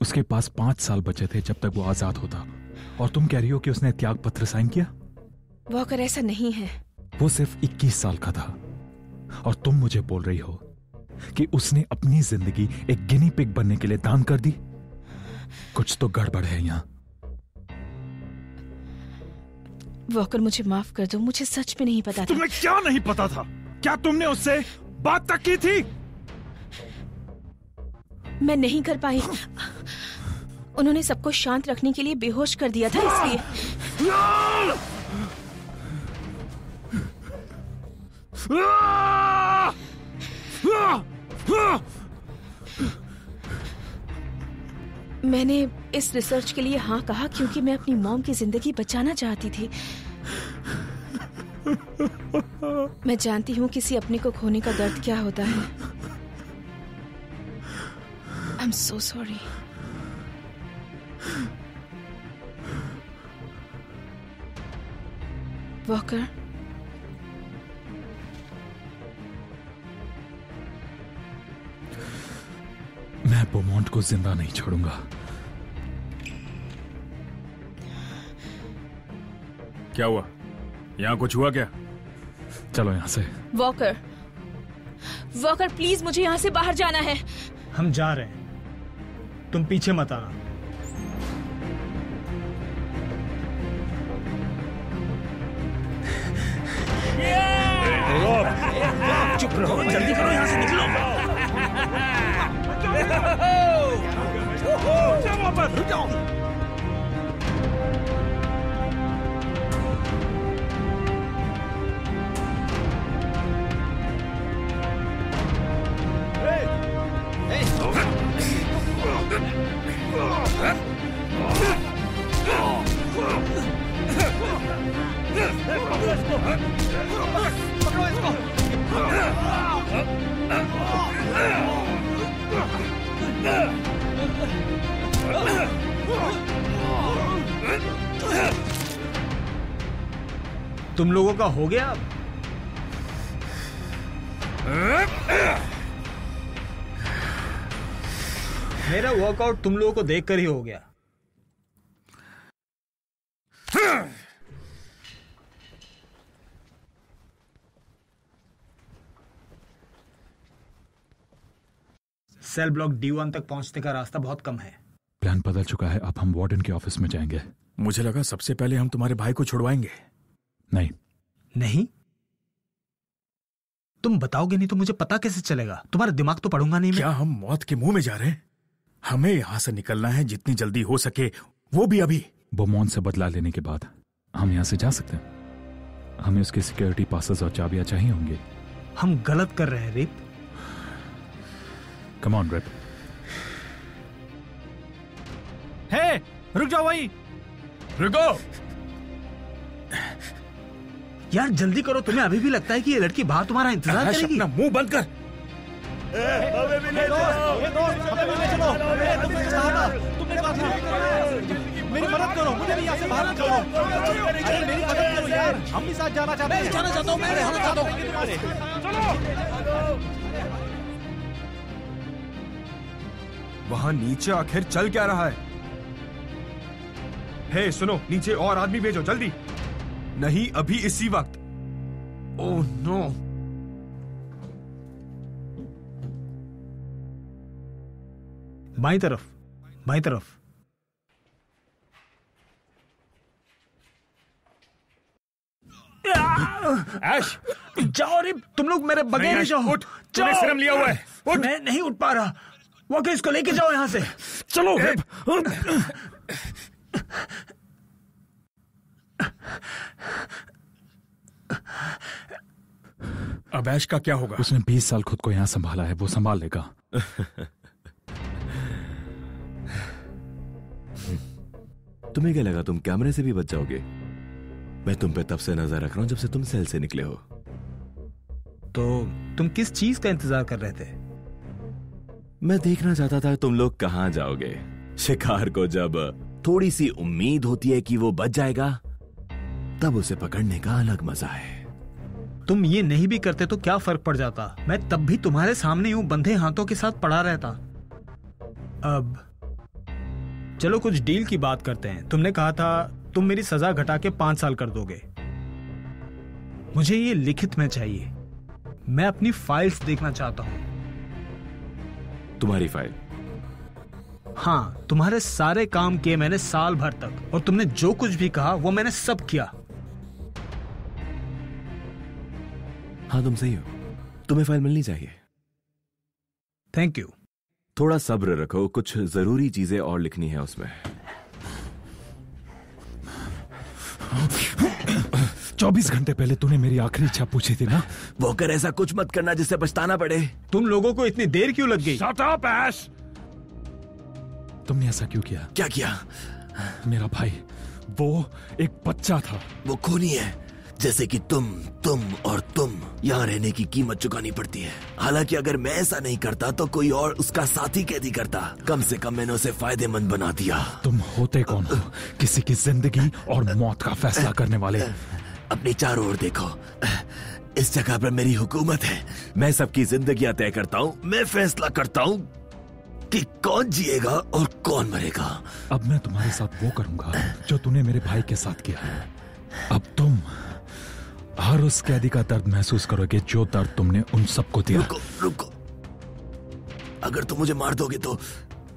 उसके पास 5 साल बचे थे जब तक वो आजाद होता, और तुम कह रही हो कि उसने त्याग पत्र साइन किया? वॉकर, ऐसा नहीं है। वो सिर्फ 21 साल का था, और तुम मुझे बोल रही हो कि उसने अपनी जिंदगी एक गिनी पिग बनने के लिए दान कर दी। कुछ तो गड़बड़ है यहां। वॉकर, मुझे माफ कर दो, मुझे सच में नहीं पता था। तुम्हें क्या नहीं पता था? क्या तुमने उससे बात तक की थी? मैं नहीं कर पाई। उन्होंने सबको शांत रखने के लिए बेहोश कर दिया था, इसलिए। मैंने इस रिसर्च के लिए हाँ कहा क्योंकि मैं अपनी मॉम की जिंदगी बचाना चाहती थी। मैं जानती हूँ किसी अपने को खोने का दर्द क्या होता है। I am so sorry. Walker, मैं बोमोंट को जिंदा नहीं छोड़ूंगा। क्या हुआ? यहाँ कुछ हुआ क्या? चलो यहाँ से। वॉकर, वॉकर प्लीज, मुझे यहाँ से बाहर जाना है। हम जा रहे हैं, तुम पीछे मत आना। चुप रहो, जल्दी करो, यहाँ से निकलो। रुक जाओ। तुम लोगों का हो गया अब? मेरा वर्कआउट तुम लोगों को देखकर ही हो गया। सेल ब्लॉक D1 तक पहुंचने का रास्ता बहुत कम है। प्लान बदल चुका है, अब हम वार्डन के ऑफिस में जाएंगे। मुझे लगा सबसे पहले हम तुम्हारे भाई को छुड़वाएंगे। नहीं। नहीं? तुम बताओगे नहीं तो मुझे पता कैसे चलेगा? तुम्हारा दिमाग तो पढ़ूंगा नहीं मैं। क्या हम मौत के मुंह में जा रहे हैं? हमें यहां से निकलना है जितनी जल्दी हो सके, वो भी अभी। बोमोंट से बदला लेने के बाद हम यहां से जा सकते हैं। हमें उसके सिक्योरिटी पासेस और चाबियां चाहिए होंगे। हम गलत कर रहे हैं Rip. Come on Rip. Hey, रुक जाओ वहीं। रुको यार जल्दी करो, तुम्हें अभी भी लगता है कि ये लड़की बाहर तुम्हारा इंतजार करेगी? अपना मुंह बंद कर। मेरी मदद करो, मुझे भी यहाँ से बाहर निकालो। अरे मेरी मदद करो यार, हम भी साथ जाना चाहते हैं। मैं जाना चाहता हूँ, मैं रहना चाहता हूँ। वहां नीचे आखिर चल क्या रहा है? हे सुनो, नीचे और आदमी भेजो जल्दी। नहीं, अभी इसी वक्त। Oh no. बाईं तरफ, बाईं तरफ। ऐश, जाओ रे, तुम लोग मेरे बगैर ही जाओ। उठ, तूने सिरम लिया हुआ है। उठ। मैं नहीं उठ पा रहा। वॉकर, इसको लेके जाओ यहां से। चलो। अब ऐश का क्या होगा? उसने 20 साल खुद को यहां संभाला है, वो संभाल लेगा। तुम्हें क्या लगा तुम कैमरे से भी बच जाओगे? मैं तुम पे तब से नजर रख रहा हूं जब से तुम सेल से निकले हो। तो तुम किस चीज का इंतजार कर रहे थे? मैं देखना चाहता था तुम लोग कहां जाओगे। शिकार को जब थोड़ी सी उम्मीद होती है कि वो बच जाएगा, तब उसे पकड़ने का अलग मजा है। तुम ये नहीं भी करते तो क्या फर्क पड़ जाता? मैं तब भी तुम्हारे सामने यूं बंधे हाथों के साथ पड़ा रहता। अब चलो कुछ डील की बात करते हैं। तुमने कहा था तुम मेरी सजा घटा के 5 साल कर दोगे। मुझे ये लिखित में चाहिए। मैं अपनी फाइल्स देखना चाहता हूं। तुम्हारी फाइल? हाँ, तुम्हारे सारे काम किए मैंने साल भर तक, और तुमने जो कुछ भी कहा वो मैंने सब किया। हाँ, तुम सही हो। तुम्हें फाइल मिलनी चाहिए। Thank you. थोड़ा सब्र रखो, कुछ जरूरी चीजें और लिखनी है उसमें। 24 घंटे पहले तूने मेरी आखिरी इच्छा पूछी थी ना? वॉकर, ऐसा कुछ मत करना जिससे पछताना पड़े। तुम लोगों को इतनी देर क्यों लग गई? Shut up, Ash! तुमने ऐसा क्यों किया? क्या किया? मेरा भाई, वो एक बच्चा था। वो खूनी है, जैसे कि तुम और तुम। यहाँ रहने की कीमत चुकानी पड़ती है। हालांकि अगर मैं ऐसा नहीं करता तो कोई और उसका साथी कैदी करता। कम से कम मैंने उसे फायदेमंद बना दिया। तुम होते कौन हो? किसी की जिंदगी और मौत का फैसला करने वाले। अपनी चारों ओर देखो। इस जगह पर मेरी हुकूमत है। मैं सबकी जिंदगियां तय करता हूँ। मैं फैसला करता हूँ कि कौन जिएगा और कौन मरेगा। अब मैं तुम्हारे साथ वो करूंगा जो तूने मेरे भाई के साथ किया। अब तुम हर उस कैदी का दर्द महसूस करोगे जो दर्द तुमने उन सबको दिया। रुको। अगर तुम मुझे मार दोगे तो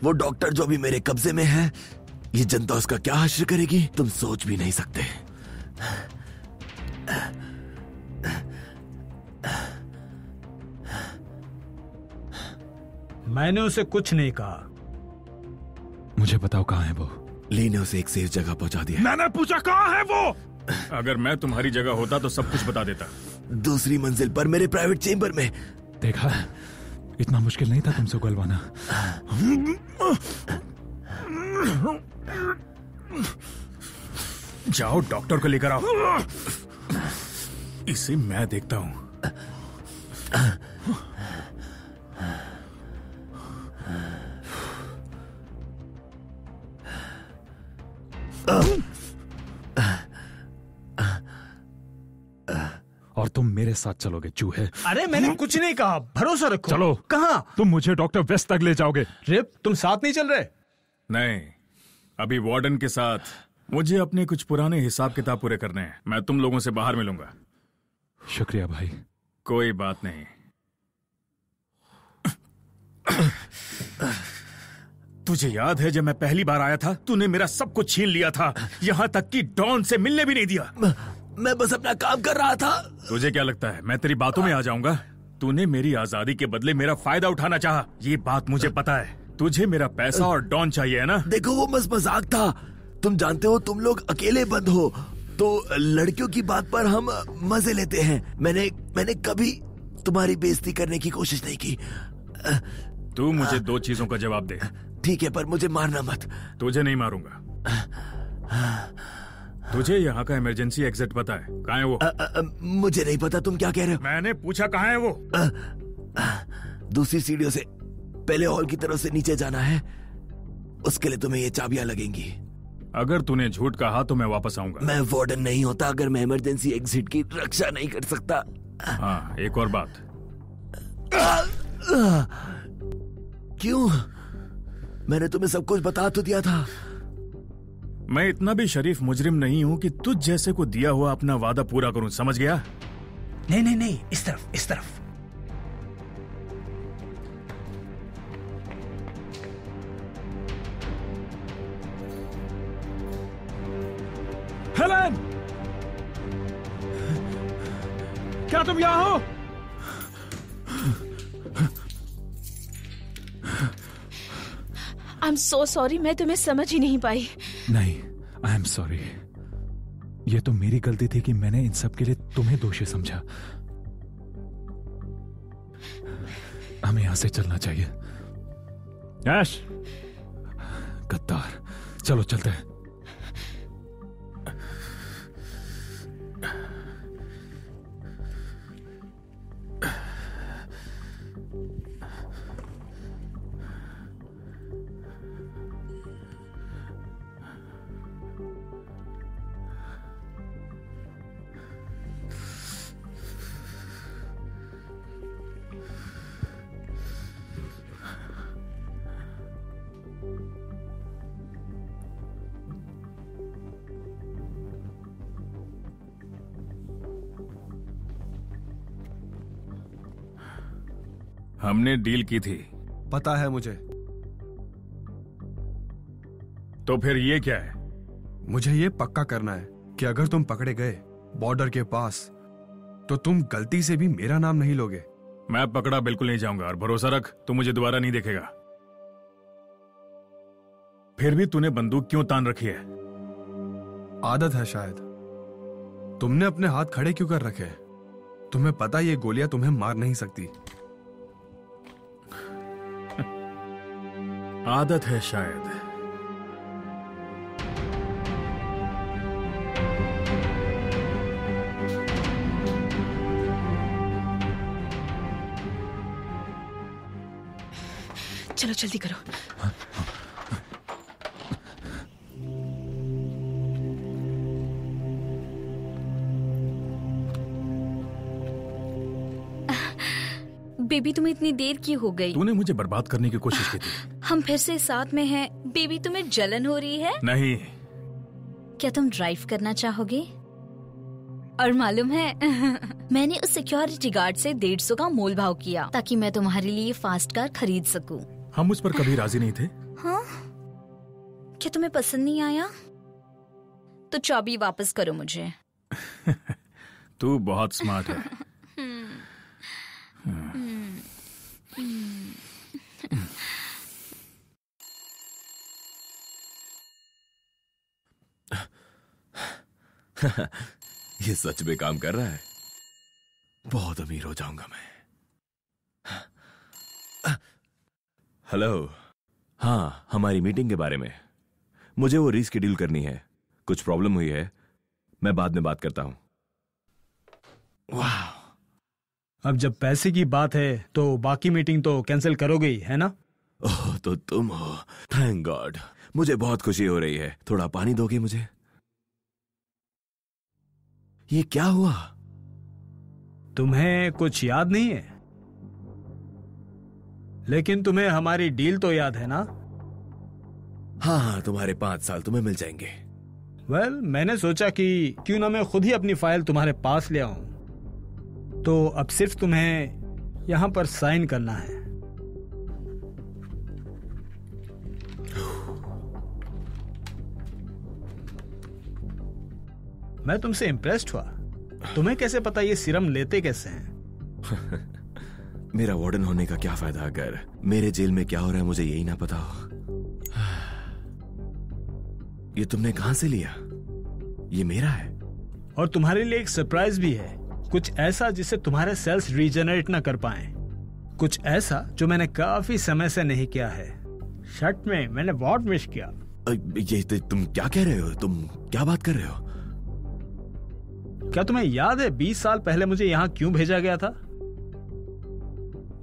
वो डॉक्टर जो अभी मेरे कब्जे में है, ये जनता उसका क्या हश्र करेगी, तुम सोच भी नहीं सकते। मैंने उसे कुछ नहीं कहा। मुझे बताओ कहाँ है वो? ली ने उसे एक सेफ जगह पहुंचा दिया। मैंने पूछा कहाँ है वो? अगर मैं तुम्हारी जगह होता तो सब कुछ बता देता। दूसरी मंजिल पर, मेरे प्राइवेट चेंबर में। देखा, इतना मुश्किल नहीं था तुमसे उगलवाना। जाओ डॉक्टर को लेकर आओ। इसे मैं देखता हूं। और तुम मेरे साथ चलोगे चूहे? अरे मैंने कुछ नहीं कहा, भरोसा रखो। चलो। कहाँ? तुम मुझे डॉक्टर वेस्ट तक ले जाओगे। रिप, तुम साथ नहीं चल रहे? नहीं, अभी वार्डन के साथ मुझे अपने कुछ पुराने हिसाब किताब पूरे करने हैं। मैं तुम लोगों से बाहर मिलूंगा। शुक्रिया भाई। कोई बात नहीं। तुझे याद है जब मैं पहली बार आया था, तूने मेरा सब कुछ छीन लिया था, यहाँ तक कि डॉन से मिलने भी नहीं दिया। मैं बस अपना काम कर रहा था। तुझे क्या लगता है मैं तेरी बातों में आ जाऊंगा? तूने मेरी आजादी के बदले मेरा फायदा उठाना चाहा। ये बात मुझे पता है। तुझे मेरा पैसा और डॉन चाहिए है ना? देखो, वो बस मजाक था। तुम जानते हो, तुम लोग अकेले बंद हो तो लड़कियों की बात पर हम मजे लेते हैं। मैंने कभी तुम्हारी बेइज्जती करने की कोशिश नहीं की। तू मुझे 2 चीजों का जवाब दे। ठीक है, पर मुझे मारना मत। तुझे नहीं मारूंगा। तुझे यहाँ का इमरजेंसी एग्जिट पता है? कहाँ है वो? मुझे नहीं पता। तुम क्या कह रहे हो? मैंने पूछा कहाँ है वो? दूसरी सीढ़ियों से पहले हॉल की तरफ से नीचे जाना है। उसके लिए तुम्हें ये चाबियां लगेंगी। अगर तूने झूठ कहा तो मैं वापस आऊंगा। मैं वार्डन नहीं होता अगर मैं इमरजेंसी एग्जिट की रक्षा नहीं कर सकता। हाँ, एक और बात। क्यों? मैंने तुम्हें सब कुछ बता तो दिया था। मैं इतना भी शरीफ मुजरिम नहीं हूँ कि तुझ जैसे को दिया हुआ अपना वादा पूरा करूं, समझ गया? नहीं, इस तरफ। हेलन, क्या तुम यहाँ हो? आई एम सो सॉरी, मैं तुम्हें समझ ही नहीं पाई। नहीं, आई एम सॉरी। ये तो मेरी गलती थी कि मैंने इन सब के लिए तुम्हें दोषी समझा। हमें यहां से चलना चाहिए। ऐश, गद्दार, चलो चलते हैं। हमने डील की थी। पता है मुझे। तो फिर ये क्या है? मुझे ये पक्का करना है कि अगर तुम पकड़े गए बॉर्डर के पास तो तुम गलती से भी मेरा नाम नहीं लोगे। मैं पकड़ा बिल्कुल नहीं जाऊंगा, और भरोसा रख तू मुझे दोबारा नहीं देखेगा। फिर भी तूने बंदूक क्यों तान रखी है? आदत है शायद। तुमने अपने हाथ खड़े क्यों कर रखे हैं? तुम्हें पता ये गोलियां तुम्हें मार नहीं सकती। आदत है शायद। चलो जल्दी करो। बेबी तुम्हें इतनी देर की हो गई? तूने मुझे बर्बाद करने की कोशिश की थी। हम फिर से साथ में हैं। बेबी तुम्हें जलन हो रही है? नहीं। क्या तुम ड्राइव करना चाहोगे? और मालूम है मैंने उस सिक्योरिटी गार्ड से 150 का मोल भाव किया ताकि मैं तुम्हारे लिए फास्ट कार खरीद सकूं। हम उस पर कभी राजी नहीं थे। हाँ? क्या तुम्हें पसंद नहीं आया? तो चाबी वापस करो मुझे। तू बहुत स्मार्ट है। ये सच में काम कर रहा है। बहुत अमीर हो जाऊंगा मैं। हेलो। हाँ, हमारी मीटिंग के बारे में मुझे वो रीशेड्यूल करनी है। कुछ प्रॉब्लम हुई है, मैं बाद में बात करता हूं। वाह। अब जब पैसे की बात है तो बाकी मीटिंग तो कैंसिल करोगे ही, है ना? ओह, तो तुम हो। Thank God. मुझे बहुत खुशी हो रही है। थोड़ा पानी दोगे मुझे? ये क्या हुआ? तुम्हें कुछ याद नहीं है? लेकिन तुम्हें हमारी डील तो याद है ना? हाँ, तुम्हारे 5 साल तुम्हें मिल जाएंगे। वेल, मैंने सोचा कि क्यों ना मैं खुद ही अपनी फाइल तुम्हारे पास ले आऊं। तो अब सिर्फ तुम्हें यहां पर साइन करना है। मैं तुमसे इम्प्रेस्ड हुआ। तुम्हें कैसे पता ये सीरम लेते कैसे हैं? मेरा वार्डन होने का क्या फायदा अगर मेरे जेल में क्या हो रहा है मुझे यही ना पता हो। ये तुमने कहां से लिया? ये मेरा है। और तुम्हारे लिए एक सरप्राइज भी है। कुछ ऐसा जिससे तुम्हारे सेल्स रीजनरेट ना कर पाए। कुछ ऐसा जो मैंने काफी समय से नहीं किया है। शर्ट में मैंने बहुत मिस किया। ये तुम क्या कह रहे हो? तुम क्या बात कर रहे हो? क्या तुम्हें याद है 20 साल पहले मुझे यहाँ क्यों भेजा गया था?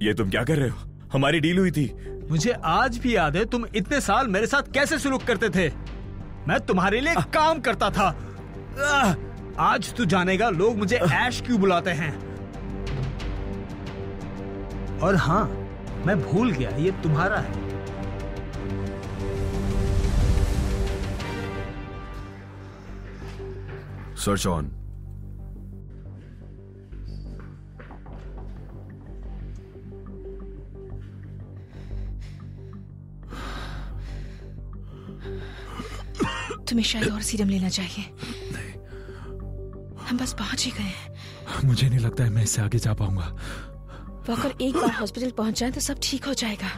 ये तुम क्या कर रहे हो? हमारी डील हुई थी। मुझे आज भी याद है तुम इतने साल मेरे साथ कैसे सलूक करते थे। मैं तुम्हारे लिए काम करता था। आज तू जानेगा लोग मुझे ऐश क्यों बुलाते हैं। और हाँ, मैं भूल गया ये तुम्हारा है। Search on. तुम्हें शायद और सीरम लेना चाहिए। हम बस पहुंच ही गए हैं। मुझे नहीं लगता है मैं इससे आगे जा पाऊंगा। वॉकर एक बार हॉस्पिटल पहुंच जाए तो सब ठीक हो जाएगा।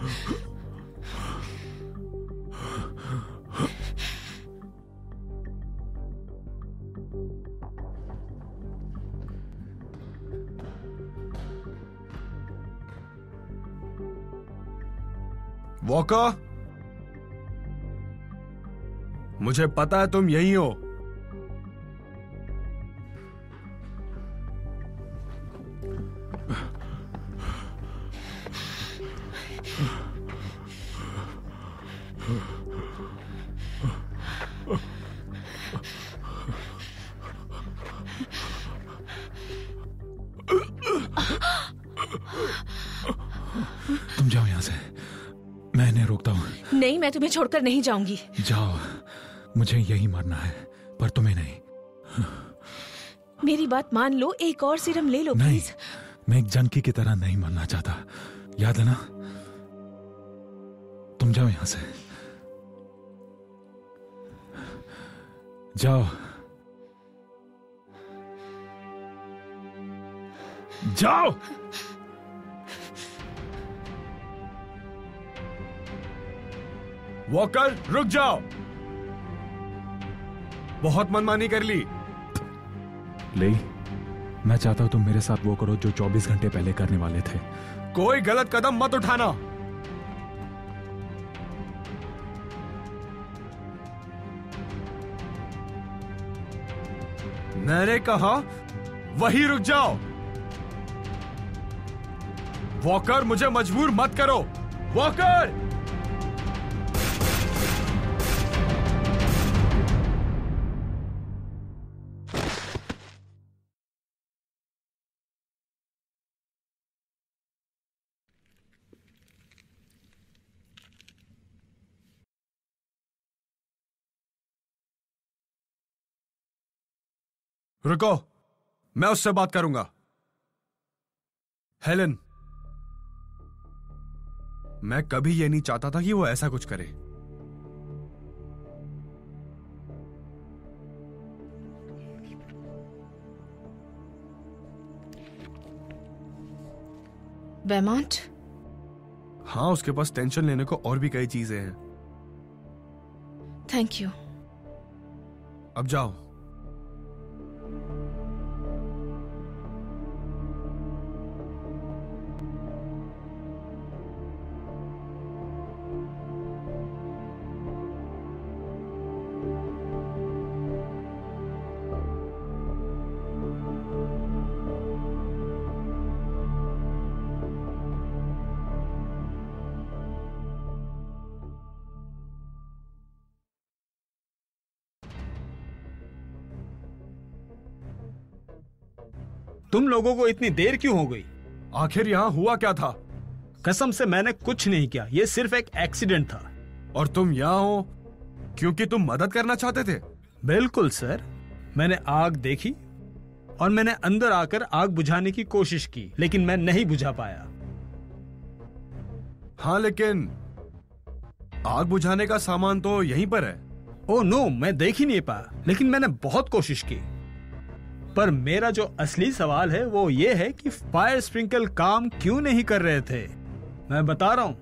वॉकर, मुझे पता है तुम यहीं हो। तुम जाओ यहां से, मैं इन्हें रोकता हूं। नहीं, मैं तुम्हें छोड़कर नहीं जाऊंगी। जाओ, मुझे यही मरना है, पर तुम्हें नहीं। मेरी बात मान लो, एक और सीरम ले लो नहीं, प्लीज। मैं एक जनकी की तरह नहीं मरना चाहता। याद है ना? तुम जाओ यहां से, जाओ जाओ। वॉकर रुक जाओ, बहुत मनमानी कर ली। ले, मैं चाहता हूं तुम मेरे साथ वो करो जो 24 घंटे पहले करने वाले थे। कोई गलत कदम मत उठाना। मैंने कहा वही रुक जाओ। वॉकर, मुझे मजबूर मत करो। वॉकर! रुको, मैं उससे बात करूंगा। हेलन, मैं कभी ये नहीं चाहता था कि वो ऐसा कुछ करे। बेमॉन्ट? हाँ, उसके पास टेंशन लेने को और भी कई चीजें हैं। Thank you. अब जाओ। तुम लोगों को इतनी देर क्यों हो गई? आखिर यहाँ हुआ क्या था? कसम से मैंने कुछ नहीं किया, ये सिर्फ एक एक्सीडेंट था। और तुम यहाँ हो क्योंकि तुम मदद करना चाहते थे? बिल्कुल सर, मैंने आग देखी और मैंने अंदर आकर आग बुझाने की कोशिश की, लेकिन मैं नहीं बुझा पाया। हाँ, लेकिन आग बुझाने का सामान तो यहीं पर है। ओह नो, मैं देख ही नहीं पाया, लेकिन मैंने बहुत कोशिश की। पर मेरा जो असली सवाल है वो ये है कि फायर स्प्रिंकल काम क्यों नहीं कर रहे थे? मैं बता रहा हूं,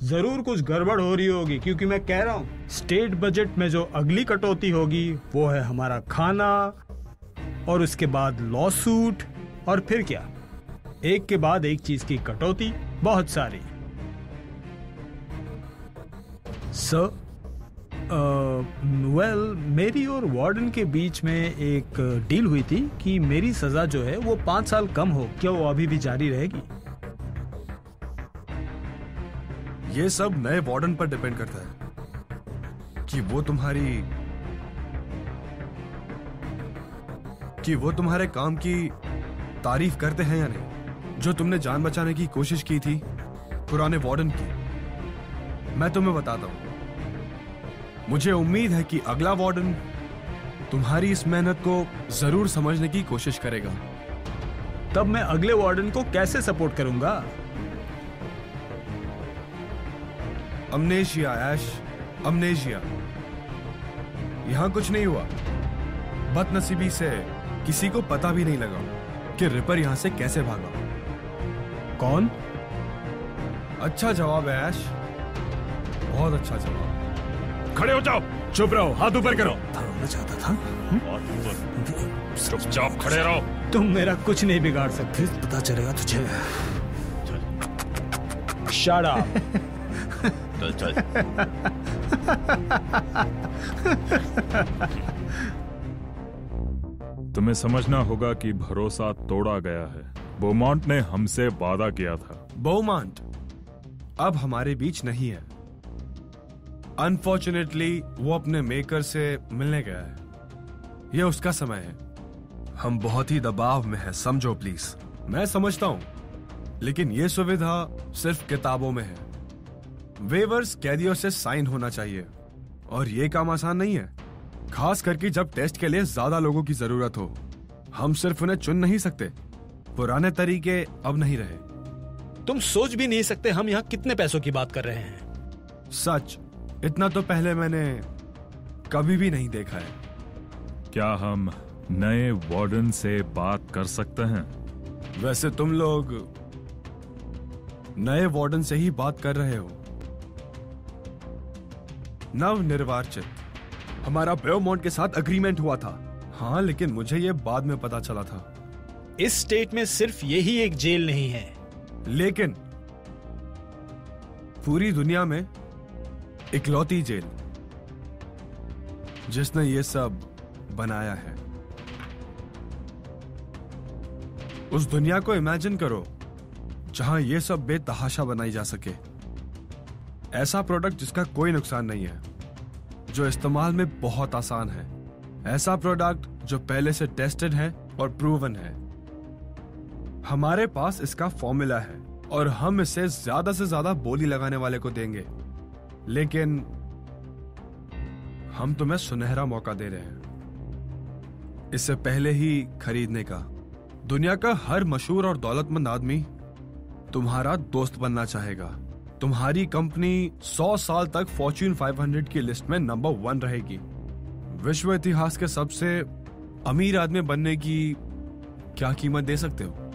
जरूर कुछ गड़बड़ हो रही होगी, क्योंकि मैं कह रहा हूं स्टेट बजट में जो अगली कटौती होगी वो है हमारा खाना, और उसके बाद लॉ सूट, और फिर क्या, एक के बाद एक चीज की कटौती, बहुत सारी। सर, वेल, मेरी और वार्डन के बीच में एक डील हुई थी कि मेरी सजा जो है वो 5 साल कम हो। क्या वो अभी भी जारी रहेगी? ये सब नए वार्डन पर डिपेंड करता है कि वो तुम्हारे काम की तारीफ करते हैं या नहीं। जो तुमने जान बचाने की कोशिश की थी पुराने वार्डन की, मैं तुम्हें बताता हूं, मुझे उम्मीद है कि अगला वार्डन तुम्हारी इस मेहनत को जरूर समझने की कोशिश करेगा। तब मैं अगले वार्डन को कैसे सपोर्ट करूंगा? अमनेशिया ऐश, अमनेशिया। यहां कुछ नहीं हुआ। बदनसीबी से किसी को पता भी नहीं लगा कि रिपर यहां से कैसे भागा। कौन? अच्छा जवाब है ऐश, बहुत अच्छा जवाब। खड़े हो जाओ। चुप रहो, हाथ ऊपर करो। मैं चाहता था। चुपचाप खड़े रहो। तुम मेरा कुछ नहीं बिगाड़ सकते, पता चलेगा तुझे। Shut up. चल। तुम्हें समझना होगा कि भरोसा तोड़ा गया है। बोमांट ने हमसे वादा किया था। बोमांट अब हमारे बीच नहीं है। अनफॉर्चुनेटली वो अपने मेकर से मिलने गया है। यह उसका समय है। हम बहुत ही दबाव में हैं, समझो प्लीज। मैं समझता हूं, लेकिन यह सुविधा सिर्फ किताबों में है। वेवर्स कैदियों से साइन होना चाहिए, और यह काम आसान नहीं है, खास करके जब टेस्ट के लिए ज्यादा लोगों की जरूरत हो। हम सिर्फ उन्हें चुन नहीं सकते। पुराने तरीके अब नहीं रहे। तुम सोच भी नहीं सकते हम यहाँ कितने पैसों की बात कर रहे हैं। सच, इतना तो पहले मैंने कभी भी नहीं देखा है। क्या हम नए वार्डन से बात कर सकते हैं? वैसे तुम लोग नए वार्डन से ही बात कर रहे हो। नव निर्वाचित, हमारा ब्योमॉन्ट के साथ अग्रीमेंट हुआ था। हाँ, लेकिन मुझे ये बाद में पता चला था। इस स्टेट में सिर्फ यही एक जेल नहीं है, लेकिन पूरी दुनिया में इकलौती जेल जिसने ये सब बनाया है। उस दुनिया को इमेजिन करो जहां ये सब बेतहाशा बनाई जा सके। ऐसा प्रोडक्ट जिसका कोई नुकसान नहीं है, जो इस्तेमाल में बहुत आसान है। ऐसा प्रोडक्ट जो पहले से टेस्टेड है और प्रूवन है। हमारे पास इसका फॉर्मूला है और हम इसे ज्यादा से ज्यादा बोली लगाने वाले को देंगे। लेकिन हम तुम्हें सुनहरा मौका दे रहे हैं, इससे पहले ही खरीदने का। दुनिया का हर मशहूर और दौलतमंद आदमी तुम्हारा दोस्त बनना चाहेगा। तुम्हारी कंपनी 100 साल तक फॉर्च्यून 500 की लिस्ट में नंबर 1 रहेगी। विश्व इतिहास के सबसे अमीर आदमी बनने की क्या कीमत दे सकते हो?